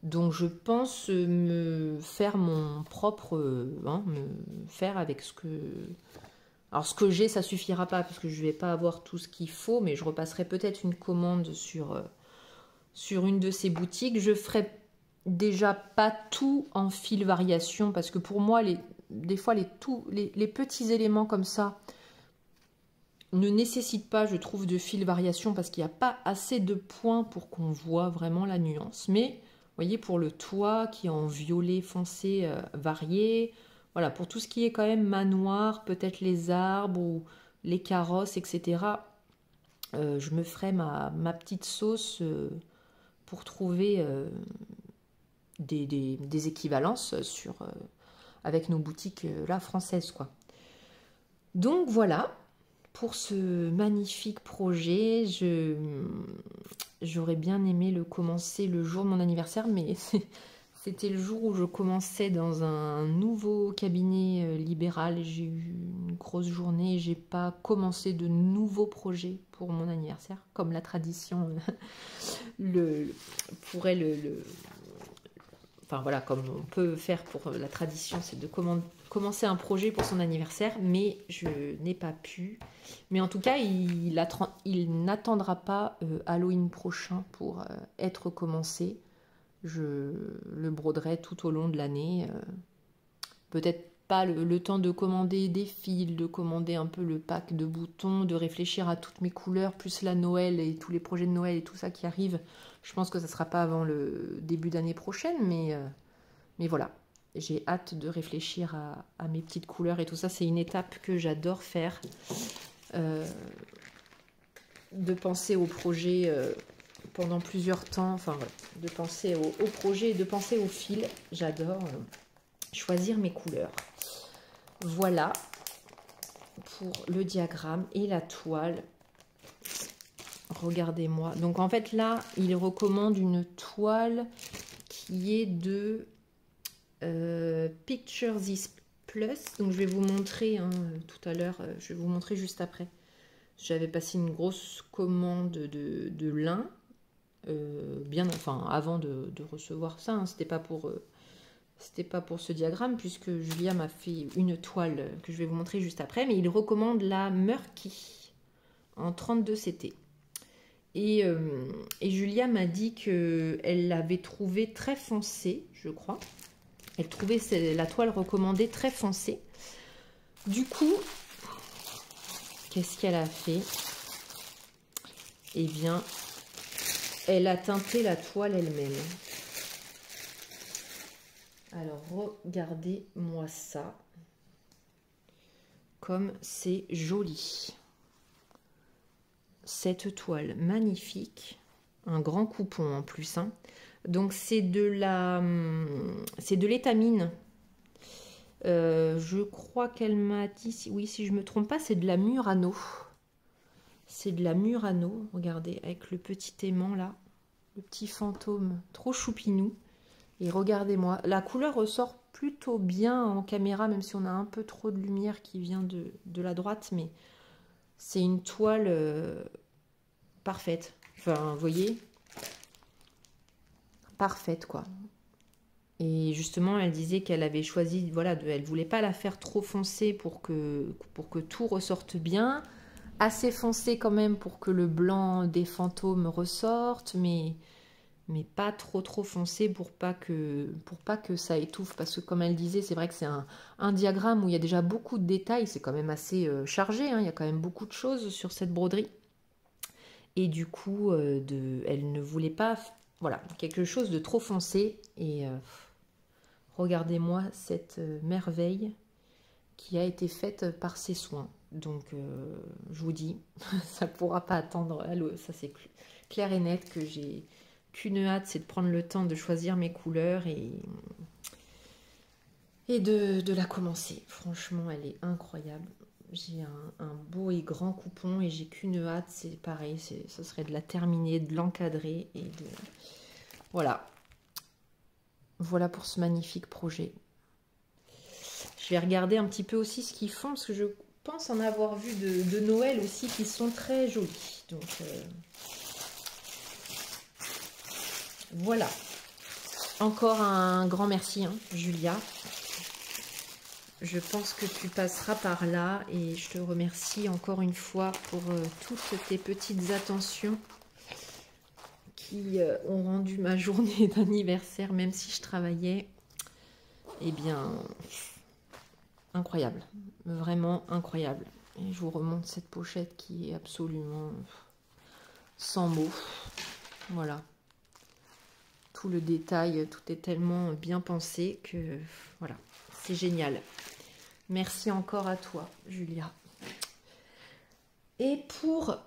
Donc, je pense me faire mon propre... me faire avec ce que... Alors, ce que j'ai, ça suffira pas parce que je ne vais pas avoir tout ce qu'il faut. Mais je repasserai peut-être une commande sur une de ces boutiques. Je ferai déjà pas tout en fil variation parce que pour moi, des fois, les petits éléments comme ça... ne nécessite pas, je trouve, de fil variation parce qu'il n'y a pas assez de points pour qu'on voit vraiment la nuance. Mais, vous voyez, pour le toit qui est en violet foncé varié, voilà, pour tout ce qui est quand même manoir, peut-être les arbres ou les carrosses, etc., je me ferai ma petite sauce pour trouver des équivalences avec nos boutiques là françaises, quoi. Donc, voilà. Pour ce magnifique projet, j'aurais bien aimé le commencer le jour de mon anniversaire, mais c'était le jour où je commençais dans un nouveau cabinet libéral. J'ai eu une grosse journée, j'ai pas commencé de nouveaux projets pour mon anniversaire, comme la tradition pourrait enfin voilà, comme on peut faire pour la tradition, c'est de commencer un projet pour son anniversaire, mais je n'ai pas pu. Mais en tout cas, il n'attendra pas Halloween prochain pour être commencé. Je le broderai tout au long de l'année. Peut-être pas le temps de commander des fils, de commander un peu le pack de boutons, de réfléchir à toutes mes couleurs, plus la Noël et tous les projets de Noël et tout ça qui arrive. Je pense que ça ne sera pas avant le début d'année prochaine, mais voilà. J'ai hâte de réfléchir à mes petites couleurs et tout ça. C'est une étape que j'adore faire. De penser au projet pendant plusieurs temps. Enfin, ouais, de penser au projet et de penser au fil. J'adore choisir mes couleurs. Voilà pour le diagramme et la toile. Regardez-moi. Donc, en fait, là, il recommande une toile qui est de... Picture This Plus, donc je vais vous montrer tout à l'heure, je vais vous montrer juste après. J'avais passé une grosse commande de lin, avant de recevoir ça, hein. C'était pas pour ce diagramme, puisque Julia m'a fait une toile que je vais vous montrer juste après, mais il recommande la Murky en 32 CT. Et Julia m'a dit qu'elle l'avait trouvée très foncée, je crois. Elle trouvait la toile recommandée très foncée. Du coup, qu'est-ce qu'elle a fait? Eh bien, elle a teinté la toile elle-même. Alors, regardez-moi ça. Comme c'est joli. Cette toile magnifique. Un grand coupon en plus, hein. Donc c'est de l'étamine. Je crois qu'elle m'a dit, oui, si je me trompe pas, c'est de la Murano. C'est de la Murano, regardez, avec le petit aimant là, le petit fantôme, trop choupinou. Et regardez-moi, la couleur ressort plutôt bien en caméra, même si on a un peu trop de lumière qui vient de la droite, mais c'est une toile parfaite. Enfin, vous voyez, parfaite quoi. Et justement, elle disait qu'elle avait choisi, voilà, elle voulait pas la faire trop foncée pour que tout ressorte bien, assez foncée quand même pour que le blanc des fantômes ressorte, mais pas trop foncé pour pas que ça étouffe, parce que comme elle disait, c'est vrai que c'est un diagramme où il y a déjà beaucoup de détails, c'est quand même assez chargé, hein, il y a quand même beaucoup de choses sur cette broderie. Et du coup, elle ne voulait pas, voilà, quelque chose de trop foncé. Et regardez-moi cette merveille qui a été faite par ses soins. Donc, je vous dis, ça ne pourra pas attendre. Ça, c'est clair et net que j'ai qu'une hâte, c'est de prendre le temps de choisir mes couleurs et de la commencer. Franchement, elle est incroyable. J'ai un beau et grand coupon et j'ai qu'une hâte, c'est pareil, ce serait de la terminer, de l'encadrer et de... Voilà. Voilà pour ce magnifique projet. Je vais regarder un petit peu aussi ce qu'ils font, parce que je pense en avoir vu de Noël aussi qui sont très jolis. Donc, voilà. Encore un grand merci, hein, Julia. Je pense que tu passeras par là et je te remercie encore une fois pour toutes tes petites attentions qui ont rendu ma journée d'anniversaire, même si je travaillais. Eh bien, incroyable. Vraiment incroyable. Et je vous remonte cette pochette qui est absolument sans mots. Voilà. Tout le détail, tout est tellement bien pensé que voilà, c'est génial. Merci encore à toi, Julia. Et pour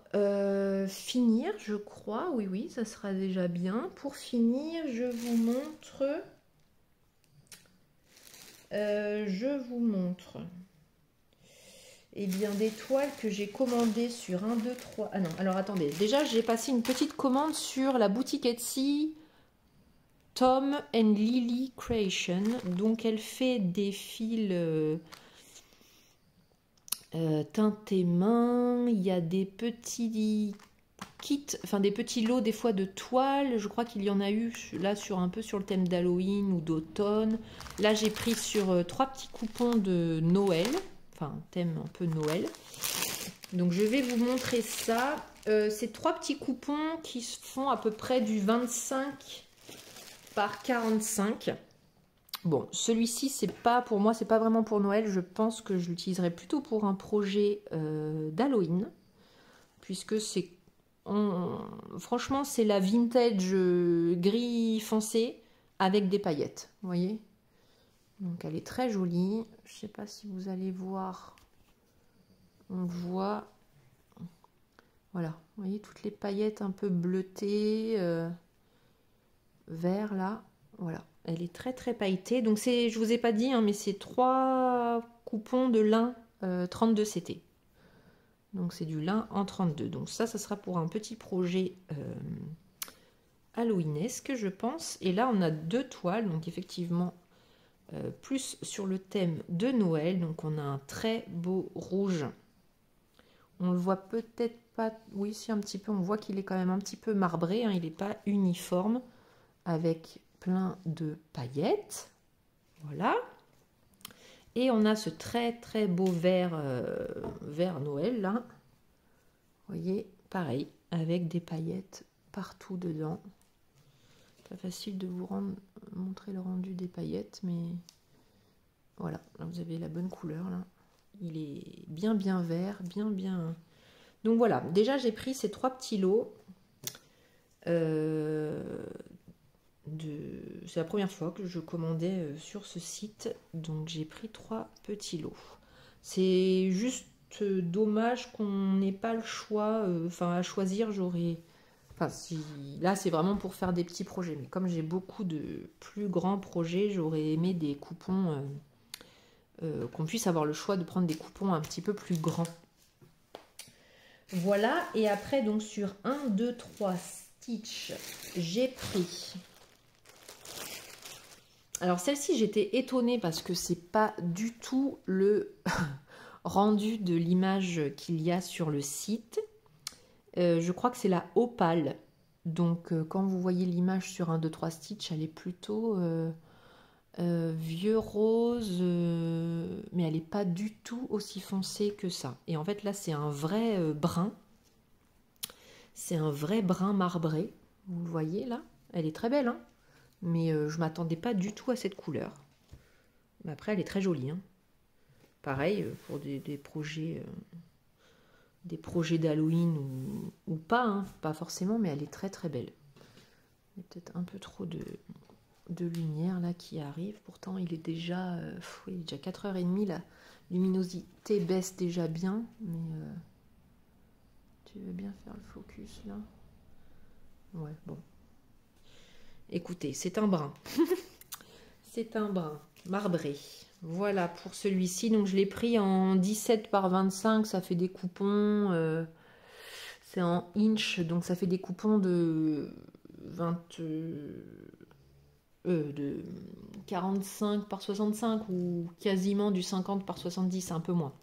finir, je crois, oui, ça sera déjà bien. Pour finir, je vous montre... eh bien, des toiles que j'ai commandées sur 1, 2, 3... Ah non, alors attendez. Déjà, j'ai passé une petite commande sur la boutique Etsy Tom and Lily Creation. Donc, elle fait des fils teintés main. Il y a des petits kits, enfin des petits lots des fois de toiles. Je crois qu'il y en a eu là sur un peu sur le thème d'Halloween ou d'automne. Là j'ai pris sur 3 petits coupons de Noël, enfin thème un peu Noël. Donc je vais vous montrer ça. C'est 3 petits coupons qui font à peu près du 25 par 45. Bon, celui-ci, c'est pas pour moi, c'est pas vraiment pour Noël. Je pense que je l'utiliserai plutôt pour un projet d'Halloween. Puisque c'est... franchement, c'est la vintage gris foncé avec des paillettes. Vous voyez? Donc elle est très jolie. Je sais pas si vous allez voir. On voit... Voilà, vous voyez toutes les paillettes un peu bleutées, vert là. Voilà. Elle est très très pailletée. Donc c'est, je vous ai pas dit, hein, mais c'est 3 coupons de lin 32 CT. Donc c'est du lin en 32. Donc ça sera pour un petit projet halloweenesque, je pense. Et là on a 2 toiles, donc effectivement plus sur le thème de Noël. Donc on a un très beau rouge. On le voit peut-être pas, oui si un petit peu, on voit qu'il est quand même un petit peu marbré, hein, il n'est pas uniforme, avec plein de paillettes, voilà. Et on a ce très très beau vert, vert Noël là, vous voyez, pareil, avec des paillettes partout dedans. Pas facile de vous montrer le rendu des paillettes, mais voilà, là vous avez la bonne couleur là. Il est bien bien vert, bien bien. Donc voilà, déjà j'ai pris ces 3 petits lots. C'est la première fois que je commandais sur ce site, donc j'ai pris 3 petits lots. C'est juste dommage qu'on n'ait pas le choix, enfin à choisir j'aurais... Enfin si, là c'est vraiment pour faire des petits projets, mais comme j'ai beaucoup de plus grands projets, j'aurais aimé des coupons, qu'on puisse avoir le choix de prendre des coupons un petit peu plus grands. Voilà, et après donc sur 1, 2, 3 Stitch, j'ai pris... Alors celle-ci, j'étais étonnée parce que c'est pas du tout le rendu de l'image qu'il y a sur le site. Je crois que c'est la Opale. Donc quand vous voyez l'image sur 1, 2, 3 Stitch, elle est plutôt vieux rose, mais elle n'est pas du tout aussi foncée que ça. Et en fait là, c'est un vrai brun. C'est un vrai brun marbré. Vous le voyez là? Elle est très belle, hein? Mais je m'attendais pas du tout à cette couleur. Mais après, elle est très jolie, hein. Pareil, pour des projets d'Halloween ou pas, hein, pas forcément, mais elle est très très belle. Il y a peut-être un peu trop de lumière là qui arrive. Pourtant, il est déjà, il est déjà 4h30. La luminosité baisse déjà bien. Mais tu veux bien faire le focus là? Ouais, bon. Écoutez, c'est un brun. C'est un brun marbré. Voilà pour celui-ci. Donc je l'ai pris en 17 par 25. Ça fait des coupons. C'est en inch. Donc ça fait des coupons de 45 par 65 ou quasiment du 50 par 70, un peu moins.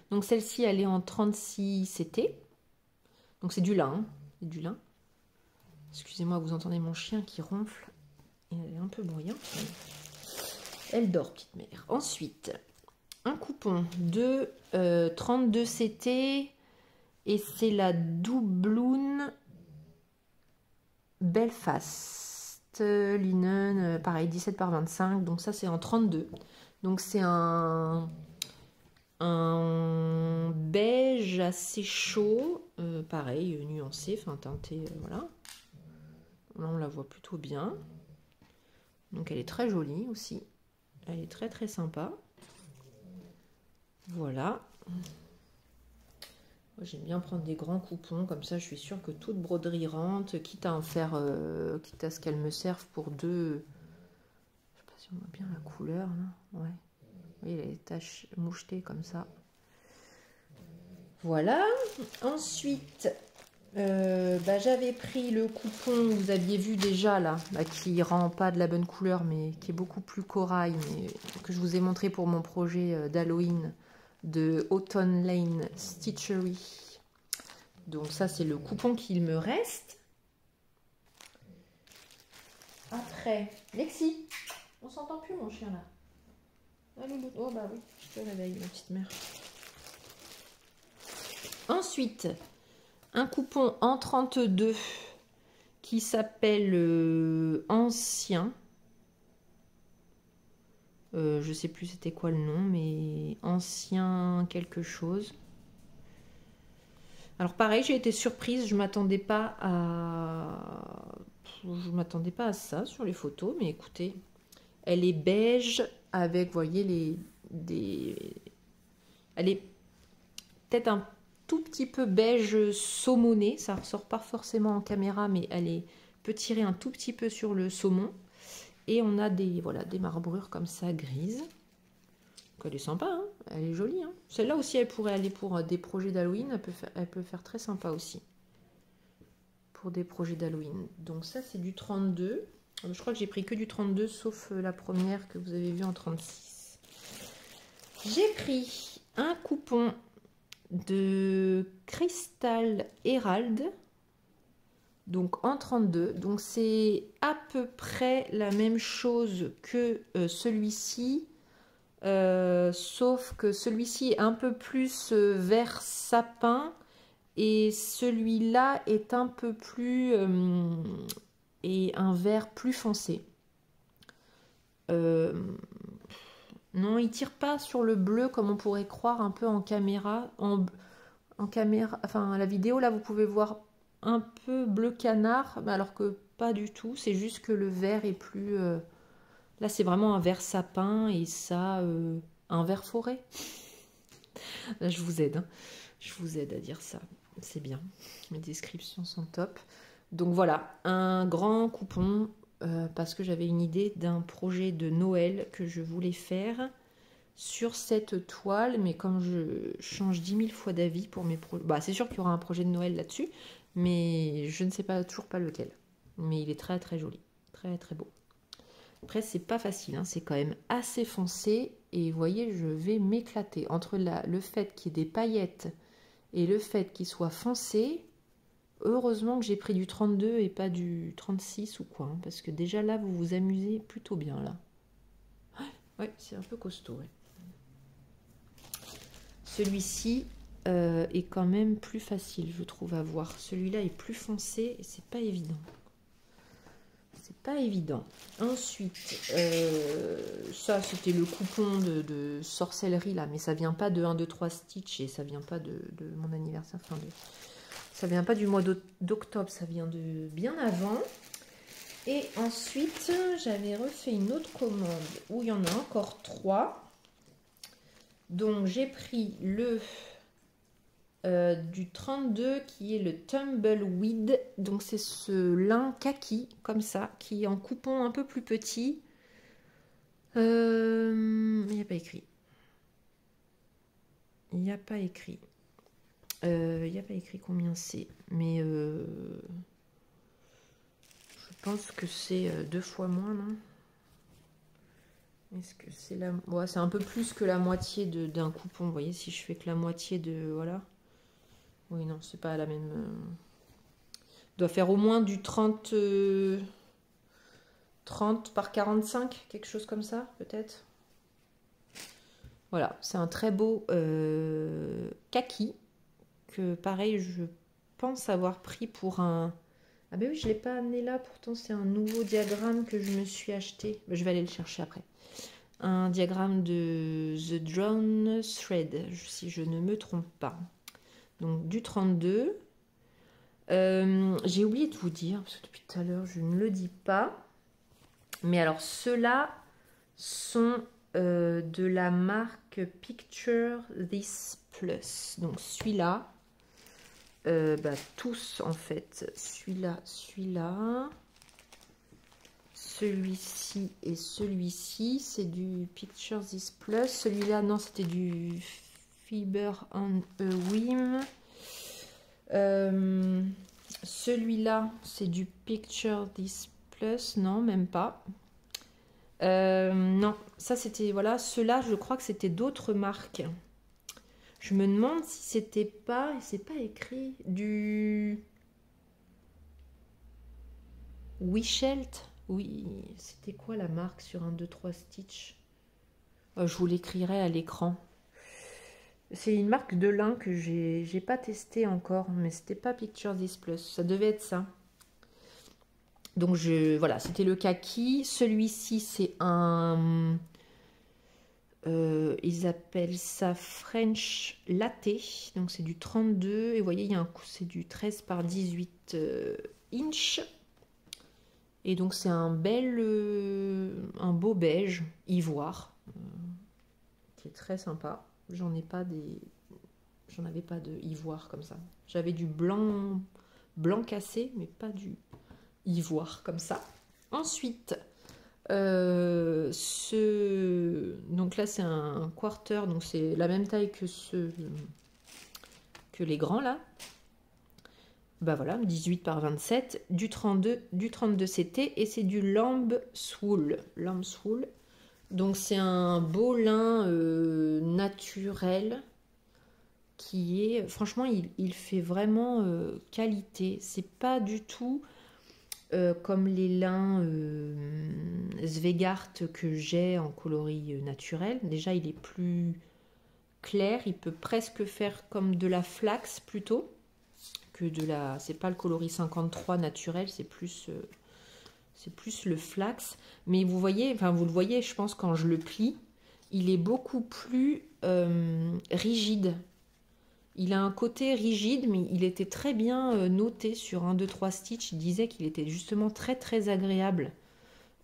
Donc celle-ci, elle est en 36 CT. Donc c'est du lin. Hein. C'est du lin. Excusez-moi, vous entendez mon chien qui ronfle. Elle est un peu bruyante. Elle dort, petite mère. Ensuite, un coupon de 32 CT. Et c'est la Doubloon Belfast Linen. Pareil, 17 par 25. Donc ça, c'est en 32. Donc c'est un beige assez chaud. Pareil, nuancé, enfin teinté, voilà. Là, on la voit plutôt bien. Donc, elle est très jolie aussi. Elle est très, très sympa. Voilà. J'aime bien prendre des grands coupons. Comme ça, je suis sûre que toute broderie rentre. Quitte à en faire... quitte à ce qu'elle me serve pour 2... Je sais pas si on voit bien la couleur, là. Ouais. Vous voyez, les taches mouchetées comme ça. Voilà. Ensuite... j'avais pris le coupon, vous aviez vu déjà là, qui rend pas de la bonne couleur mais qui est beaucoup plus corail, mais que je vous ai montré pour mon projet d'Halloween de Autumn Lane Stitchery. Donc ça, c'est le coupon qu'il me reste. Après, Lexi, on s'entend plus mon chien là. Ah, loulou. Oh bah oui, je te réveille ma petite mère. Ensuite, un coupon en 32 qui s'appelle Ancien. Je sais plus c'était quoi le nom, mais Ancien quelque chose. Alors pareil, j'ai été surprise, je m'attendais pas à ça sur les photos, mais écoutez, elle est beige avec, vous voyez, elle est peut-être un tout petit peu beige saumoné, ça ressort pas forcément en caméra, mais peut tirer un tout petit peu sur le saumon. Et on a des marbrures comme ça grises. Donc elle est sympa, hein, elle est jolie. Hein. Celle-là aussi, elle pourrait aller pour des projets d'Halloween. Elle peut faire très sympa aussi. Pour des projets d'Halloween. Donc ça, c'est du 32. Je crois que j'ai pris que du 32, sauf la première que vous avez vue en 36. J'ai pris un coupon de Crystal Herald. Donc en 32, donc c'est à peu près la même chose que celui-ci, sauf que celui-ci est un peu plus vert sapin et celui-là est un peu plus et un vert plus foncé. Non, il tire pas sur le bleu comme on pourrait croire un peu en caméra. En caméra, enfin à la vidéo là, vous pouvez voir un peu bleu canard, alors que pas du tout. C'est juste que le vert est plus... Là, c'est vraiment un vert sapin et ça, un vert forêt. Là, je vous aide. Hein. Je vous aide à dire ça. C'est bien. Mes descriptions sont top. Donc voilà, un grand coupon parce que j'avais une idée d'un projet de Noël que je voulais faire sur cette toile, mais comme je change 10 000 fois d'avis pour mes projets, bah, c'est sûr qu'il y aura un projet de Noël là-dessus, mais je ne sais toujours pas lequel. Mais il est très très joli, très très beau. Après, c'est pas facile, hein, c'est quand même assez foncé, et vous voyez, je vais m'éclater. Entre le fait qu'il y ait des paillettes et le fait qu'il soit foncé, heureusement que j'ai pris du 32 et pas du 36 ou quoi, hein, parce que déjà là, vous vous amusez plutôt bien là. Ouais, c'est un peu costaud, ouais. Celui-ci est quand même plus facile, je trouve, à voir. Celui-là est plus foncé et c'est pas évident. C'est pas évident. Ensuite, ça c'était le coupon de sorcellerie là, mais ça vient pas de 1, 2, 3 Stitch et ça vient pas de mon anniversaire. Enfin, ça vient pas du mois d'octobre, ça vient de bien avant. Et ensuite, j'avais refait une autre commande où il y en a encore 3. Donc j'ai pris le du 32 qui est le Tumbleweed. Donc c'est ce lin kaki comme ça qui est en coupon un peu plus petit. Il n'y a pas écrit. Il n'y a pas écrit. Il n'y a pas écrit combien c'est. Mais je pense que c'est 2 fois moins, non? Est-ce que c'est la... Ouais, c'est un peu plus que la moitié d'un coupon. Vous voyez, si je fais que la moitié de... Voilà. Oui, non, c'est pas la même... doit faire au moins du 30 par 45, quelque chose comme ça, peut-être. Voilà, c'est un très beau kaki, que pareil, je pense avoir pris pour un... Ah ben oui, je ne l'ai pas amené là, pourtant c'est un nouveau diagramme que je me suis acheté. Je vais aller le chercher après. Un diagramme de The Drawn Thread, si je ne me trompe pas. Donc du 32. J'ai oublié de vous dire, parce que depuis tout à l'heure je ne le dis pas. Mais alors ceux-là sont de la marque Picture This Plus. Donc celui-là, tous en fait, celui-là, celui-ci et celui-ci, c'est du Picture This Plus. Celui-là, non, c'était du Fiber on a Whim. Celui-là, c'est du Picture This Plus. Non, même pas. Non, ça c'était, voilà, ceux-là, je crois que c'était d'autres marques. Je me demande si c'était pas, c'est pas écrit, du Wichelt. Oui, c'était quoi la marque sur un 2 3 Stitch? Je vous l'écrirai à l'écran. C'est une marque de lin que j'ai pas testé encore, mais c'était pas Picture This Plus, ça devait être ça. Donc voilà, c'était le kaki. Celui-ci, c'est un... ils appellent ça French Latte. Donc c'est du 32. Et vous voyez, il y a un coup, c'est du 13 par 18 inch. Et donc c'est un beau beige ivoire. Qui est très sympa. J'en avais pas de ivoire comme ça. J'avais du blanc cassé, mais pas du ivoire comme ça. Ensuite, donc là c'est un quarter, donc c'est la même taille que que les grands là. Bah voilà, 18 par 27, du 32 CT, et c'est du Lamb Wool. Donc c'est un beau lin naturel qui est, franchement, il fait vraiment qualité. C'est pas du tout comme les lins Svegart que j'ai en coloris naturel. Déjà, il est plus clair. Il peut presque faire comme de la flax plutôt que de la... C'est pas le coloris 53 naturel, c'est plus le flax. Mais vous voyez, enfin vous le voyez, je pense, quand je le plie, il est beaucoup plus rigide. Il a un côté rigide, mais il était très bien noté sur 1, 2, 3 Stitch. Il disait qu'il était justement très très agréable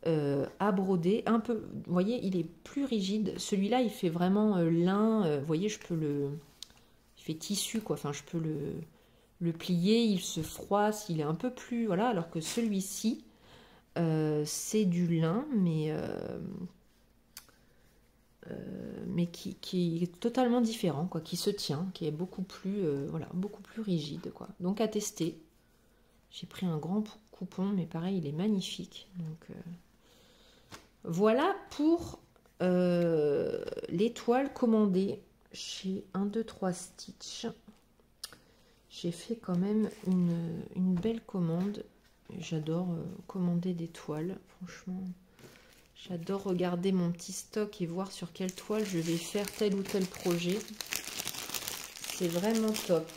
à broder. Un peu, vous voyez, il est plus rigide. Celui-là, il fait vraiment lin. Vous voyez, il fait tissu, quoi. Enfin, je peux le plier, il se froisse, il est un peu plus... Voilà, alors que celui-ci, c'est du lin, mais qui est totalement différent, quoi, qui se tient, qui est beaucoup plus, voilà, beaucoup plus rigide, quoi. Donc à tester. J'ai pris un grand coupon, mais pareil, il est magnifique. Donc voilà pour les toiles commandées chez 1, 2, 3 Stitch. J'ai fait quand même une belle commande. J'adore commander des toiles, franchement. J'adore regarder mon petit stock et voir sur quelle toile je vais faire tel ou tel projet. C'est vraiment top.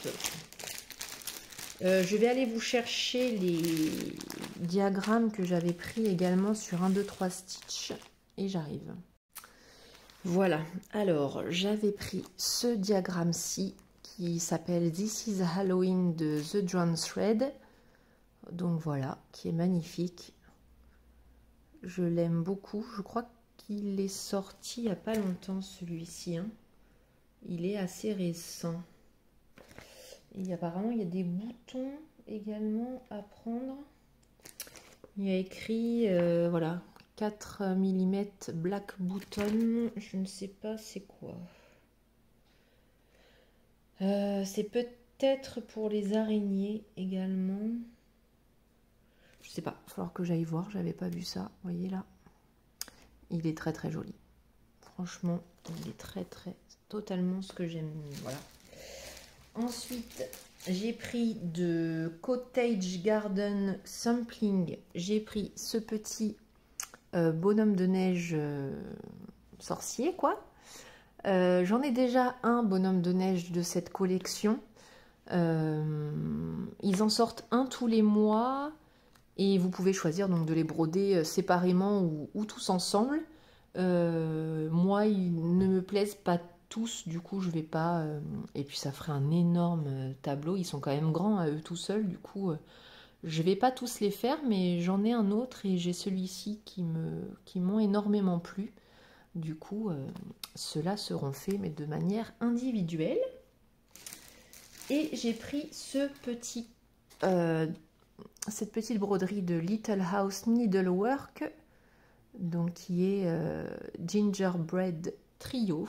Je vais aller vous chercher les diagrammes que j'avais pris également sur 1, 2, 3 Stitch. Et j'arrive. Voilà. Alors, j'avais pris ce diagramme-ci qui s'appelle This is Halloween de The Drawn Thread. Donc voilà, qui est magnifique. Je l'aime beaucoup. Je crois qu'il est sorti il n'y a pas longtemps, celui-ci. Hein. Il est assez récent. Et apparemment, il y a des boutons également à prendre. Il y a écrit, voilà, 4 mm black button. Je ne sais pas c'est quoi. C'est peut-être pour les araignées également. Je sais pas, il va falloir que j'aille voir, j'avais pas vu ça. Vous voyez là, il est très très joli. Franchement, il est très très, totalement ce que j'aime. Voilà. Ensuite, j'ai pris de Cottage Garden Sampling. J'ai pris ce petit bonhomme de neige sorcier, quoi. J'en ai déjà un bonhomme de neige de cette collection. Ils en sortent un tous les mois. Et vous pouvez choisir donc de les broder séparément ou tous ensemble. Moi, ils ne me plaisent pas tous, du coup, je vais pas... et puis, ça ferait un énorme tableau. Ils sont quand même grands à eux tout seuls, du coup, je vais pas tous les faire, mais j'en ai un autre et j'ai celui-ci qui m'ont énormément plu. Du coup, ceux-là seront faits, mais de manière individuelle. Et j'ai pris cette petite broderie de Little House Needlework, donc qui est Gingerbread Trio.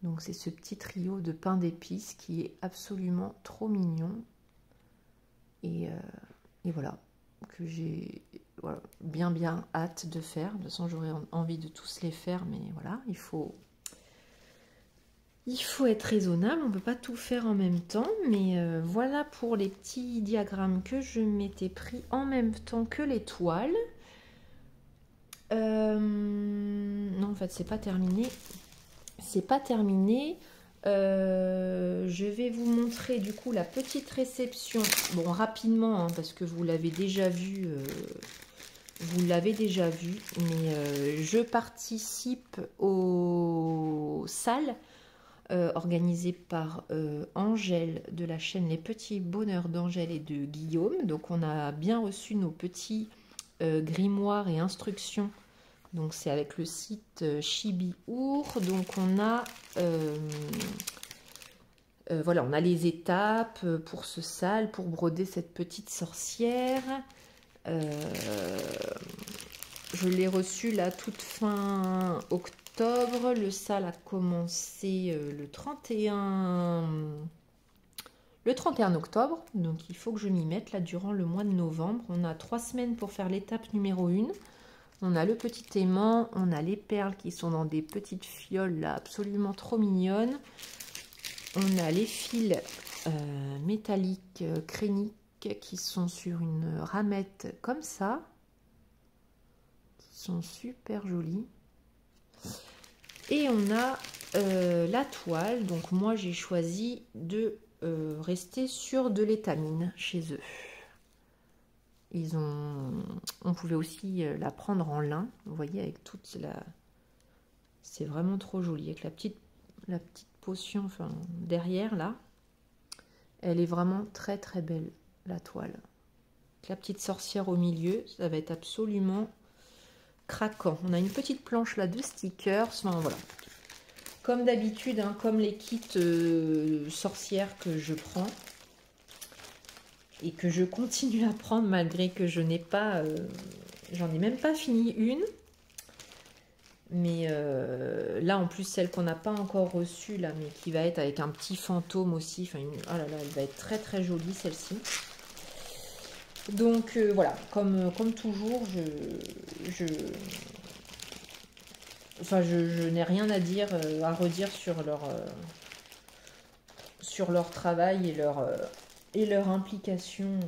Donc c'est ce petit trio de pain d'épices qui est absolument trop mignon. Et voilà, que j'ai bien hâte de faire. De toute façon, j'aurais envie de tous les faire, mais voilà, il faut Il faut être raisonnable, on ne peut pas tout faire en même temps, mais voilà pour les petits diagrammes que je m'étais pris en même temps que les toiles. Non, en fait, c'est pas terminé. C'est pas terminé. Je vais vous montrer du coup la petite réception. Bon, rapidement, hein, parce que vous l'avez déjà vu. Mais je participe aux salles organisées par Angèle de la chaîne Les Petits Bonheurs d'Angèle et de Guillaume. Donc on a bien reçu nos petits grimoires et instructions. Donc c'est avec le site Chibi-Our. Donc on a voilà, on a les étapes pour ce sale, pour broder cette petite sorcière. Je l'ai reçu là toute fin octobre. Le sale a commencé le 31 octobre. Donc il faut que je m'y mette là durant le mois de novembre. On a 3 semaines pour faire l'étape numéro 1. On a le petit aimant, on a les perles qui sont dans des petites fioles là, absolument trop mignonnes. On a les fils métalliques créniques qui sont sur une ramette comme ça, qui sont super jolis. Et on a la toile, donc moi j'ai choisi de rester sur de l'étamine chez eux. On pouvait aussi la prendre en lin, vous voyez, avec toute la... C'est vraiment trop joli, avec la petite potion enfin, derrière là. Elle est vraiment très très belle, la toile. Avec la petite sorcière au milieu, ça va être absolument craquant. On a une petite planche là de stickers, enfin voilà. Comme d'habitude, hein, comme les kits sorcières que je prends. Et que je continue à prendre malgré que je n'ai pas... j'en ai même pas fini une. Mais là, en plus, celle qu'on n'a pas encore reçue, là, mais qui va être avec un petit fantôme aussi. Enfin, oh là là, elle va être très très jolie, celle-ci. Donc, voilà, comme toujours, je n'ai rien à dire, à redire sur leur travail et leur implication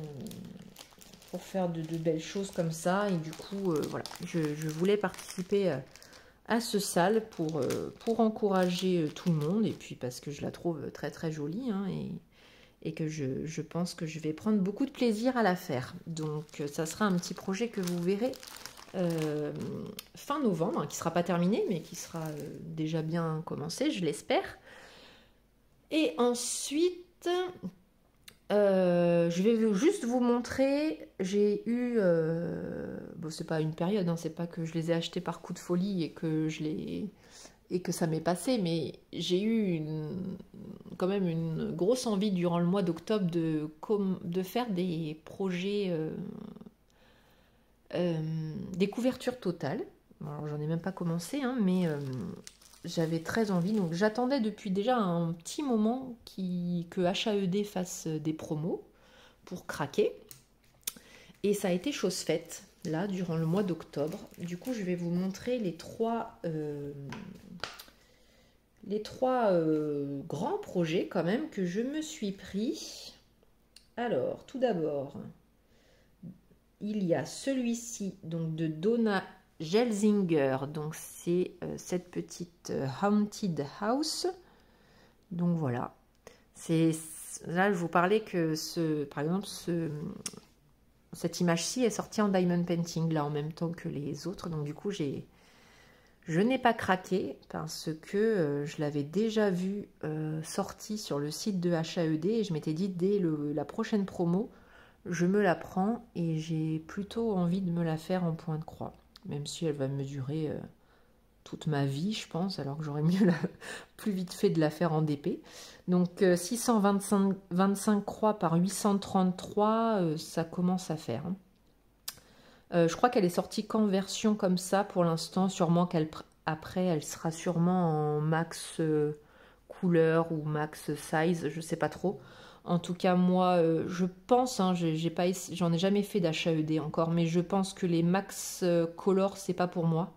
pour faire de belles choses comme ça. Et du coup, voilà, je voulais participer à ce sale pour encourager tout le monde. Et puis parce que je la trouve très très jolie, hein, et que je pense que je vais prendre beaucoup de plaisir à la faire. Donc ça sera un petit projet que vous verrez fin novembre, hein, qui ne sera pas terminé, mais qui sera déjà bien commencé, je l'espère. Et ensuite... je vais juste vous montrer, j'ai eu, bon c'est pas une période, hein, c'est pas que je les ai achetés par coup de folie et que ça m'est passé, mais j'ai eu quand même une grosse envie durant le mois d'octobre de faire des projets, des couvertures totales. Alors j'en ai même pas commencé, hein, mais j'avais très envie, donc j'attendais depuis déjà un petit moment que HAED fasse des promos pour craquer. Et ça a été chose faite, là, durant le mois d'octobre. Du coup, je vais vous montrer les trois grands projets quand même que je me suis pris. Alors, tout d'abord, il y a celui-ci, donc de Donna Gelsinger, donc c'est cette petite Haunted House. Donc voilà, là je vous parlais que par exemple cette image-ci est sortie en diamond painting là en même temps que les autres. Donc du coup je n'ai pas craqué parce que je l'avais déjà vu sortie sur le site de HAED et je m'étais dit dès la prochaine promo je me la prends et j'ai plutôt envie de me la faire en point de croix. Même si elle va me durer toute ma vie, je pense, alors que j'aurais mieux plus vite fait de la faire en DP. Donc 625 croix par 833, ça commence à faire. Hein. Je crois qu'elle est sortie qu'en version comme ça pour l'instant. Sûrement qu'après, elle sera sûrement en max couleur ou max size, je sais pas trop. En tout cas, moi, je pense, hein, j'en ai jamais fait d'HAED encore, mais je pense que les max color, c'est pas pour moi.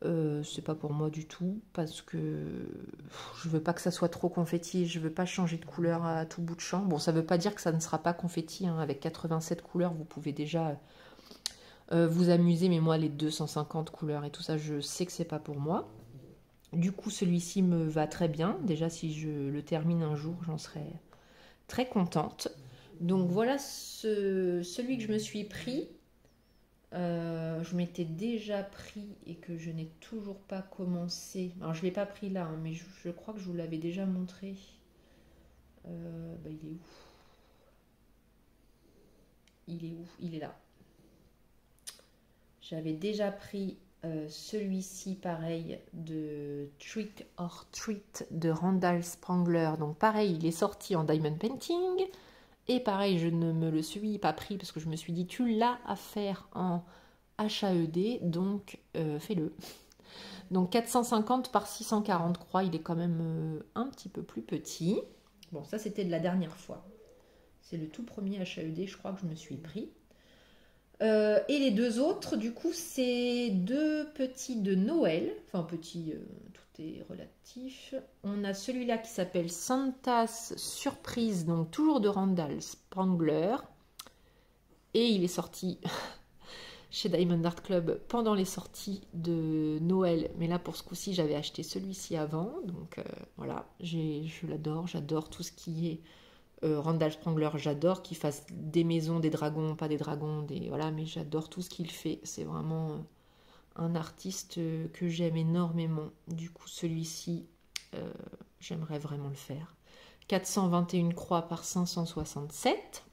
C'est pas pour moi du tout parce que je veux pas que ça soit trop confetti, je veux pas changer de couleur à tout bout de champ. Bon, ça veut pas dire que ça ne sera pas confetti, hein. Avec 87 couleurs, vous pouvez déjà vous amuser, mais moi les 250 couleurs et tout ça, je sais que c'est pas pour moi. Du coup, celui-ci me va très bien. Déjà, si je le termine un jour, j'en serai très contente. Donc voilà celui que je me suis pris. Je m'étais déjà pris et que je n'ai toujours pas commencé. Alors je ne l'ai pas pris là, hein, mais je crois que je vous l'avais déjà montré. Bah, il est où? Il est où? Il est là. J'avais déjà pris celui-ci, pareil, de Trick or Treat de Randall Sprangler. Donc pareil, il est sorti en Diamond Painting. Et pareil, je ne me le suis pas pris parce que je me suis dit, tu l'as à faire en HAED, donc fais-le. Donc 450 par 643, il est quand même un petit peu plus petit. Bon, ça c'était de la dernière fois. C'est le tout premier HAED, je crois que je me suis pris. Et les deux autres, du coup, c'est deux petits de Noël. Enfin, petits, tout est relatif. On a celui-là qui s'appelle Santa's Surprise, donc toujours de Randall Sprangler. Et il est sorti chez Diamond Art Club pendant les sorties de Noël. Mais là, pour ce coup-ci, j'avais acheté celui-ci avant. Donc voilà, je l'adore. J'adore tout ce qui est Randall Sprangler. J'adore qu'il fasse des maisons, des dragons, pas des dragons, voilà, mais j'adore tout ce qu'il fait. C'est vraiment un artiste que j'aime énormément. Du coup, celui-ci, j'aimerais vraiment le faire. 421 croix par 567.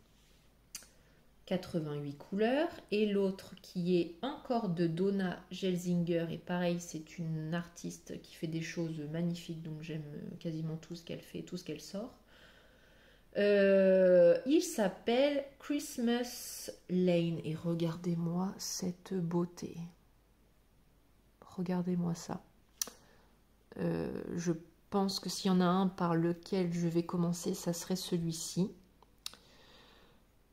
88 couleurs, et l'autre qui est encore de Donna Gelsinger, et pareil, c'est une artiste qui fait des choses magnifiques, donc j'aime quasiment tout ce qu'elle fait, tout ce qu'elle sort. Il s'appelle Christmas Lane, et regardez-moi cette beauté. Regardez-moi ça. Je pense que s'il y en a un par lequel je vais commencer, ça serait celui-ci.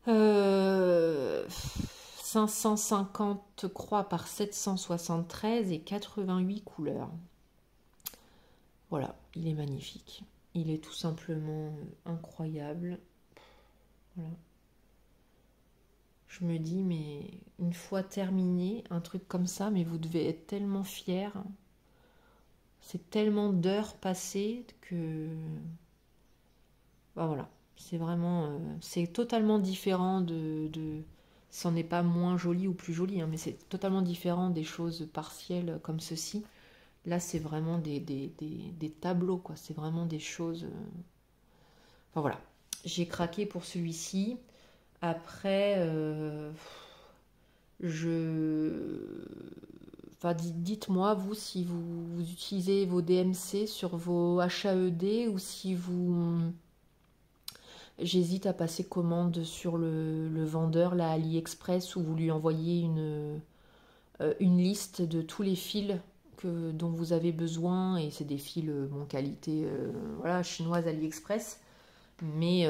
550 croix par 773 et 88 couleurs. Voilà, il est magnifique. Il est tout simplement incroyable. Voilà. Je me dis, mais une fois terminé, un truc comme ça, mais vous devez être tellement fiers. C'est tellement d'heures passées que... Bah voilà. C'est vraiment, c'est totalement différent c'en est pas moins joli ou plus joli, hein, mais c'est totalement différent des choses partielles comme ceci. Là, c'est vraiment des tableaux, quoi. C'est vraiment des choses. Enfin voilà, j'ai craqué pour celui-ci. Après, enfin, dites-moi, vous, si vous utilisez vos DMC sur vos HAED ou si vous... J'hésite à passer commande sur le vendeur, la AliExpress, où vous lui envoyez une liste de tous les fils dont vous avez besoin. Et c'est des fils, bon, qualité voilà, chinoise AliExpress. Mais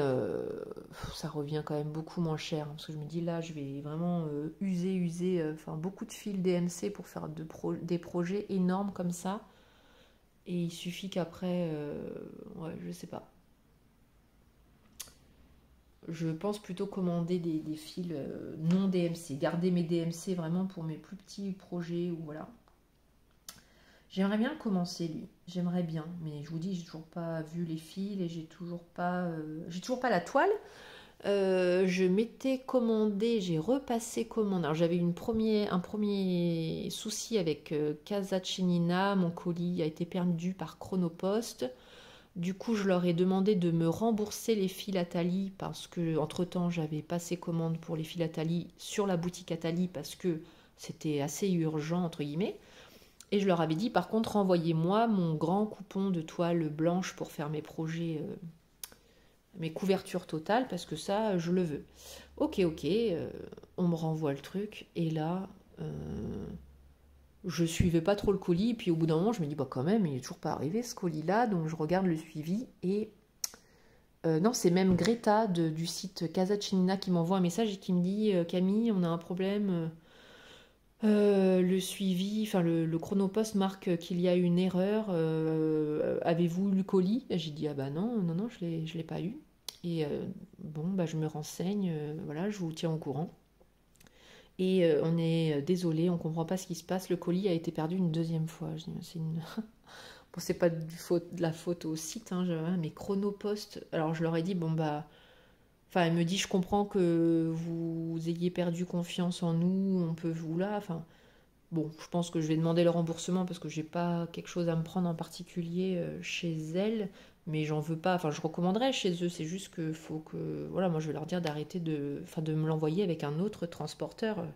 ça revient quand même beaucoup moins cher. Parce que je me dis, là, je vais vraiment user enfin, beaucoup de fils DMC pour faire des projets énormes comme ça. Et il suffit qu'après, ouais, je sais pas. Je pense plutôt commander des fils non DMC. Garder mes DMC vraiment pour mes plus petits projets. Ou voilà. J'aimerais bien le commencer, lui. J'aimerais bien. Mais je vous dis, j'ai toujours pas vu les fils et j'ai toujours pas la toile. Je m'étais commandé, j'ai repassé commande. Alors j'avais un premier souci avec Casa Cenina. Mon colis a été perdu par Chronopost. Du coup, je leur ai demandé de me rembourser les fils Atali parce que, entre-temps, j'avais passé commande pour les fils Atali sur la boutique Atali parce que c'était assez urgent, entre guillemets. Et je leur avais dit, par contre, renvoyez-moi mon grand coupon de toile blanche pour faire mes projets, mes couvertures totales, parce que ça, je le veux. Ok, on me renvoie le truc. Et là... je suivais pas trop le colis, et puis au bout d'un moment je me dis bah quand même il est toujours pas arrivé ce colis là, donc je regarde le suivi et non, c'est même Greta du site Casa Cenina qui m'envoie un message et qui me dit Camille, on a un problème, Le suivi, enfin le chronopost marque qu'il y a une erreur. Avez-vous eu le colis? J'ai dit ah bah non, non, non, je l'ai pas eu. Et bon, bah je me renseigne, voilà, je vous tiens au courant. Et on est désolé, on comprend pas ce qui se passe. Le colis a été perdu une deuxième fois. Je dis, c'est une... Bon, c'est pas de la faute au site, hein, mais Chronopost. Alors je leur ai dit bon bah, enfin elle me dit je comprends que vous ayez perdu confiance en nous, on peut vous là, enfin. Bon, je pense que je vais demander le remboursement parce que j'ai pas quelque chose à me prendre en particulier chez elle, mais j'en veux pas. Enfin, je recommanderais chez eux. C'est juste que faut que, voilà, moi je vais leur dire d'arrêter enfin, de me l'envoyer avec un autre transporteur.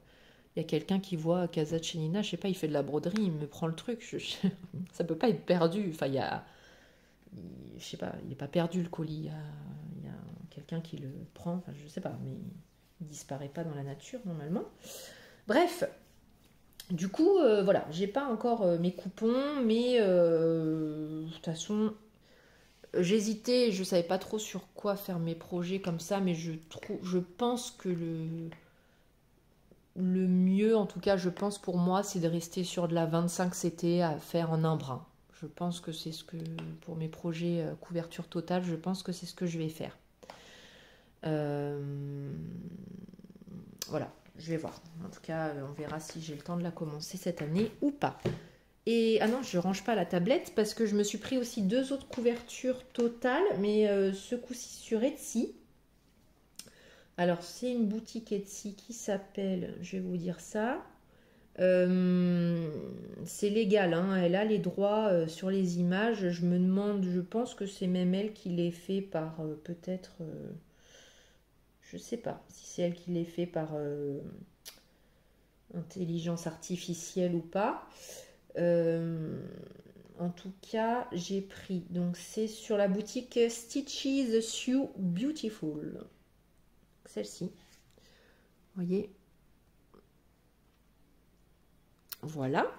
Il y a quelqu'un qui voit Casa de chez Nina, je sais pas, il fait de la broderie, il me prend le truc. Ça peut pas être perdu. Enfin, je sais pas, il n'est pas perdu le colis. Il y a quelqu'un qui le prend. Enfin, je sais pas, mais il disparaît pas dans la nature normalement. Bref. Du coup, voilà, j'ai pas encore mes coupons, mais de toute façon, j'hésitais, je savais pas trop sur quoi faire mes projets comme ça, mais je pense que le mieux, en tout cas, je pense pour moi, c'est de rester sur de la 25 CT à faire en un brin. Je pense que c'est ce que, pour mes projets couverture totale, je pense que c'est ce que je vais faire. Euh, voilà, je vais voir. En tout cas, on verra si j'ai le temps de la commencer cette année ou pas. Et ah non, je range pas la tablette parce que je me suis pris aussi 2 autres couvertures totales, mais ce coup-ci sur Etsy. Alors, c'est une boutique Etsy qui s'appelle, je vais vous dire ça. C'est légal, hein, elle a les droits sur les images. Je me demande, je pense que c'est même elle qui les fait par peut-être, je sais pas si c'est elle qui les fait par intelligence artificielle ou pas. En tout cas, j'ai pris. Donc, c'est sur la boutique Stitches Sew Beautiful. Celle-ci. Vous voyez. Voilà.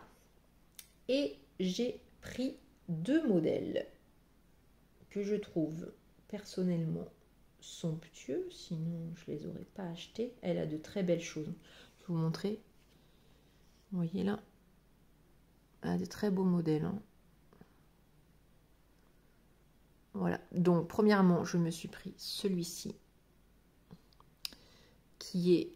Et j'ai pris 2 modèles que je trouve personnellement somptueux. Sinon, je ne les aurais pas achetés. Elle a de très belles choses. Je vais vous montrer. Vous voyez là. Elle a de très beaux modèles. Hein. Voilà. Donc, premièrement, je me suis pris celui-ci. Qui est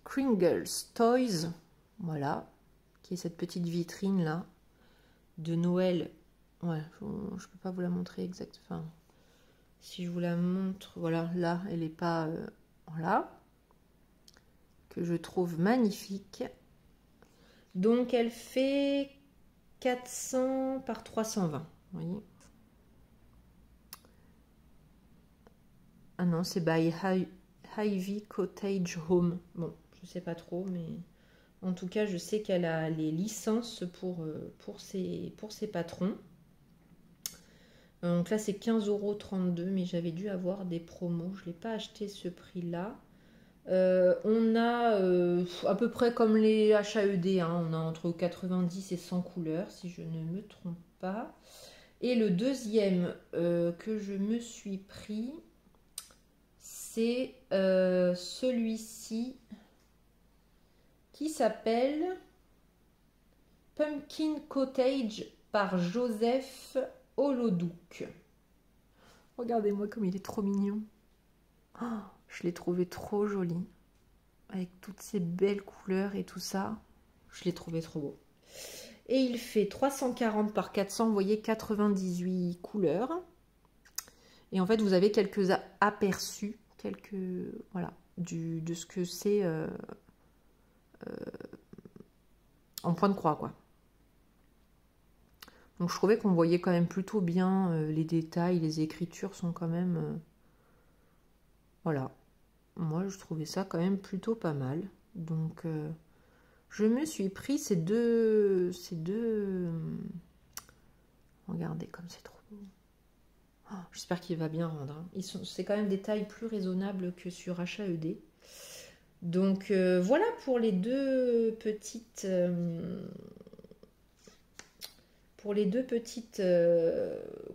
Kringles Toys, voilà, qui est cette petite vitrine là de Noël. Ouais, je peux pas vous la montrer exact. Enfin, si je vous la montre, voilà, là, elle est pas, voilà, que je trouve magnifique. Donc, elle fait 400 par 320, vous voyez. Ah non, c'est by Ivy Cottage Home. Bon, je sais pas trop, mais en tout cas, je sais qu'elle a les licences pour ses patrons. Donc là, c'est 15,32 €, mais j'avais dû avoir des promos. Je ne l'ai pas acheté ce prix-là. On a à peu près comme les HAED, hein, on a entre 90 et 100 couleurs, si je ne me trompe pas. Et le deuxième que je me suis pris, c'est celui-ci qui s'appelle Pumpkin Cottage par Joseph Holodouk. Regardez-moi comme il est trop mignon. Oh, je l'ai trouvé trop joli. Avec toutes ces belles couleurs et tout ça. Je l'ai trouvé trop beau. Et il fait 340 par 400, vous voyez, 98 couleurs. Et en fait, vous avez quelques aperçus, voilà, de ce que c'est en point de croix, quoi. Donc je trouvais qu'on voyait quand même plutôt bien les détails, les écritures sont quand même... voilà. Moi, je trouvais ça quand même plutôt pas mal. Donc, je me suis pris ces deux... Regardez comme c'est trop beau. Oh, j'espère qu'il va bien rendre. Hein. C'est quand même des tailles plus raisonnables que sur HAED. Donc, voilà pour les deux petites...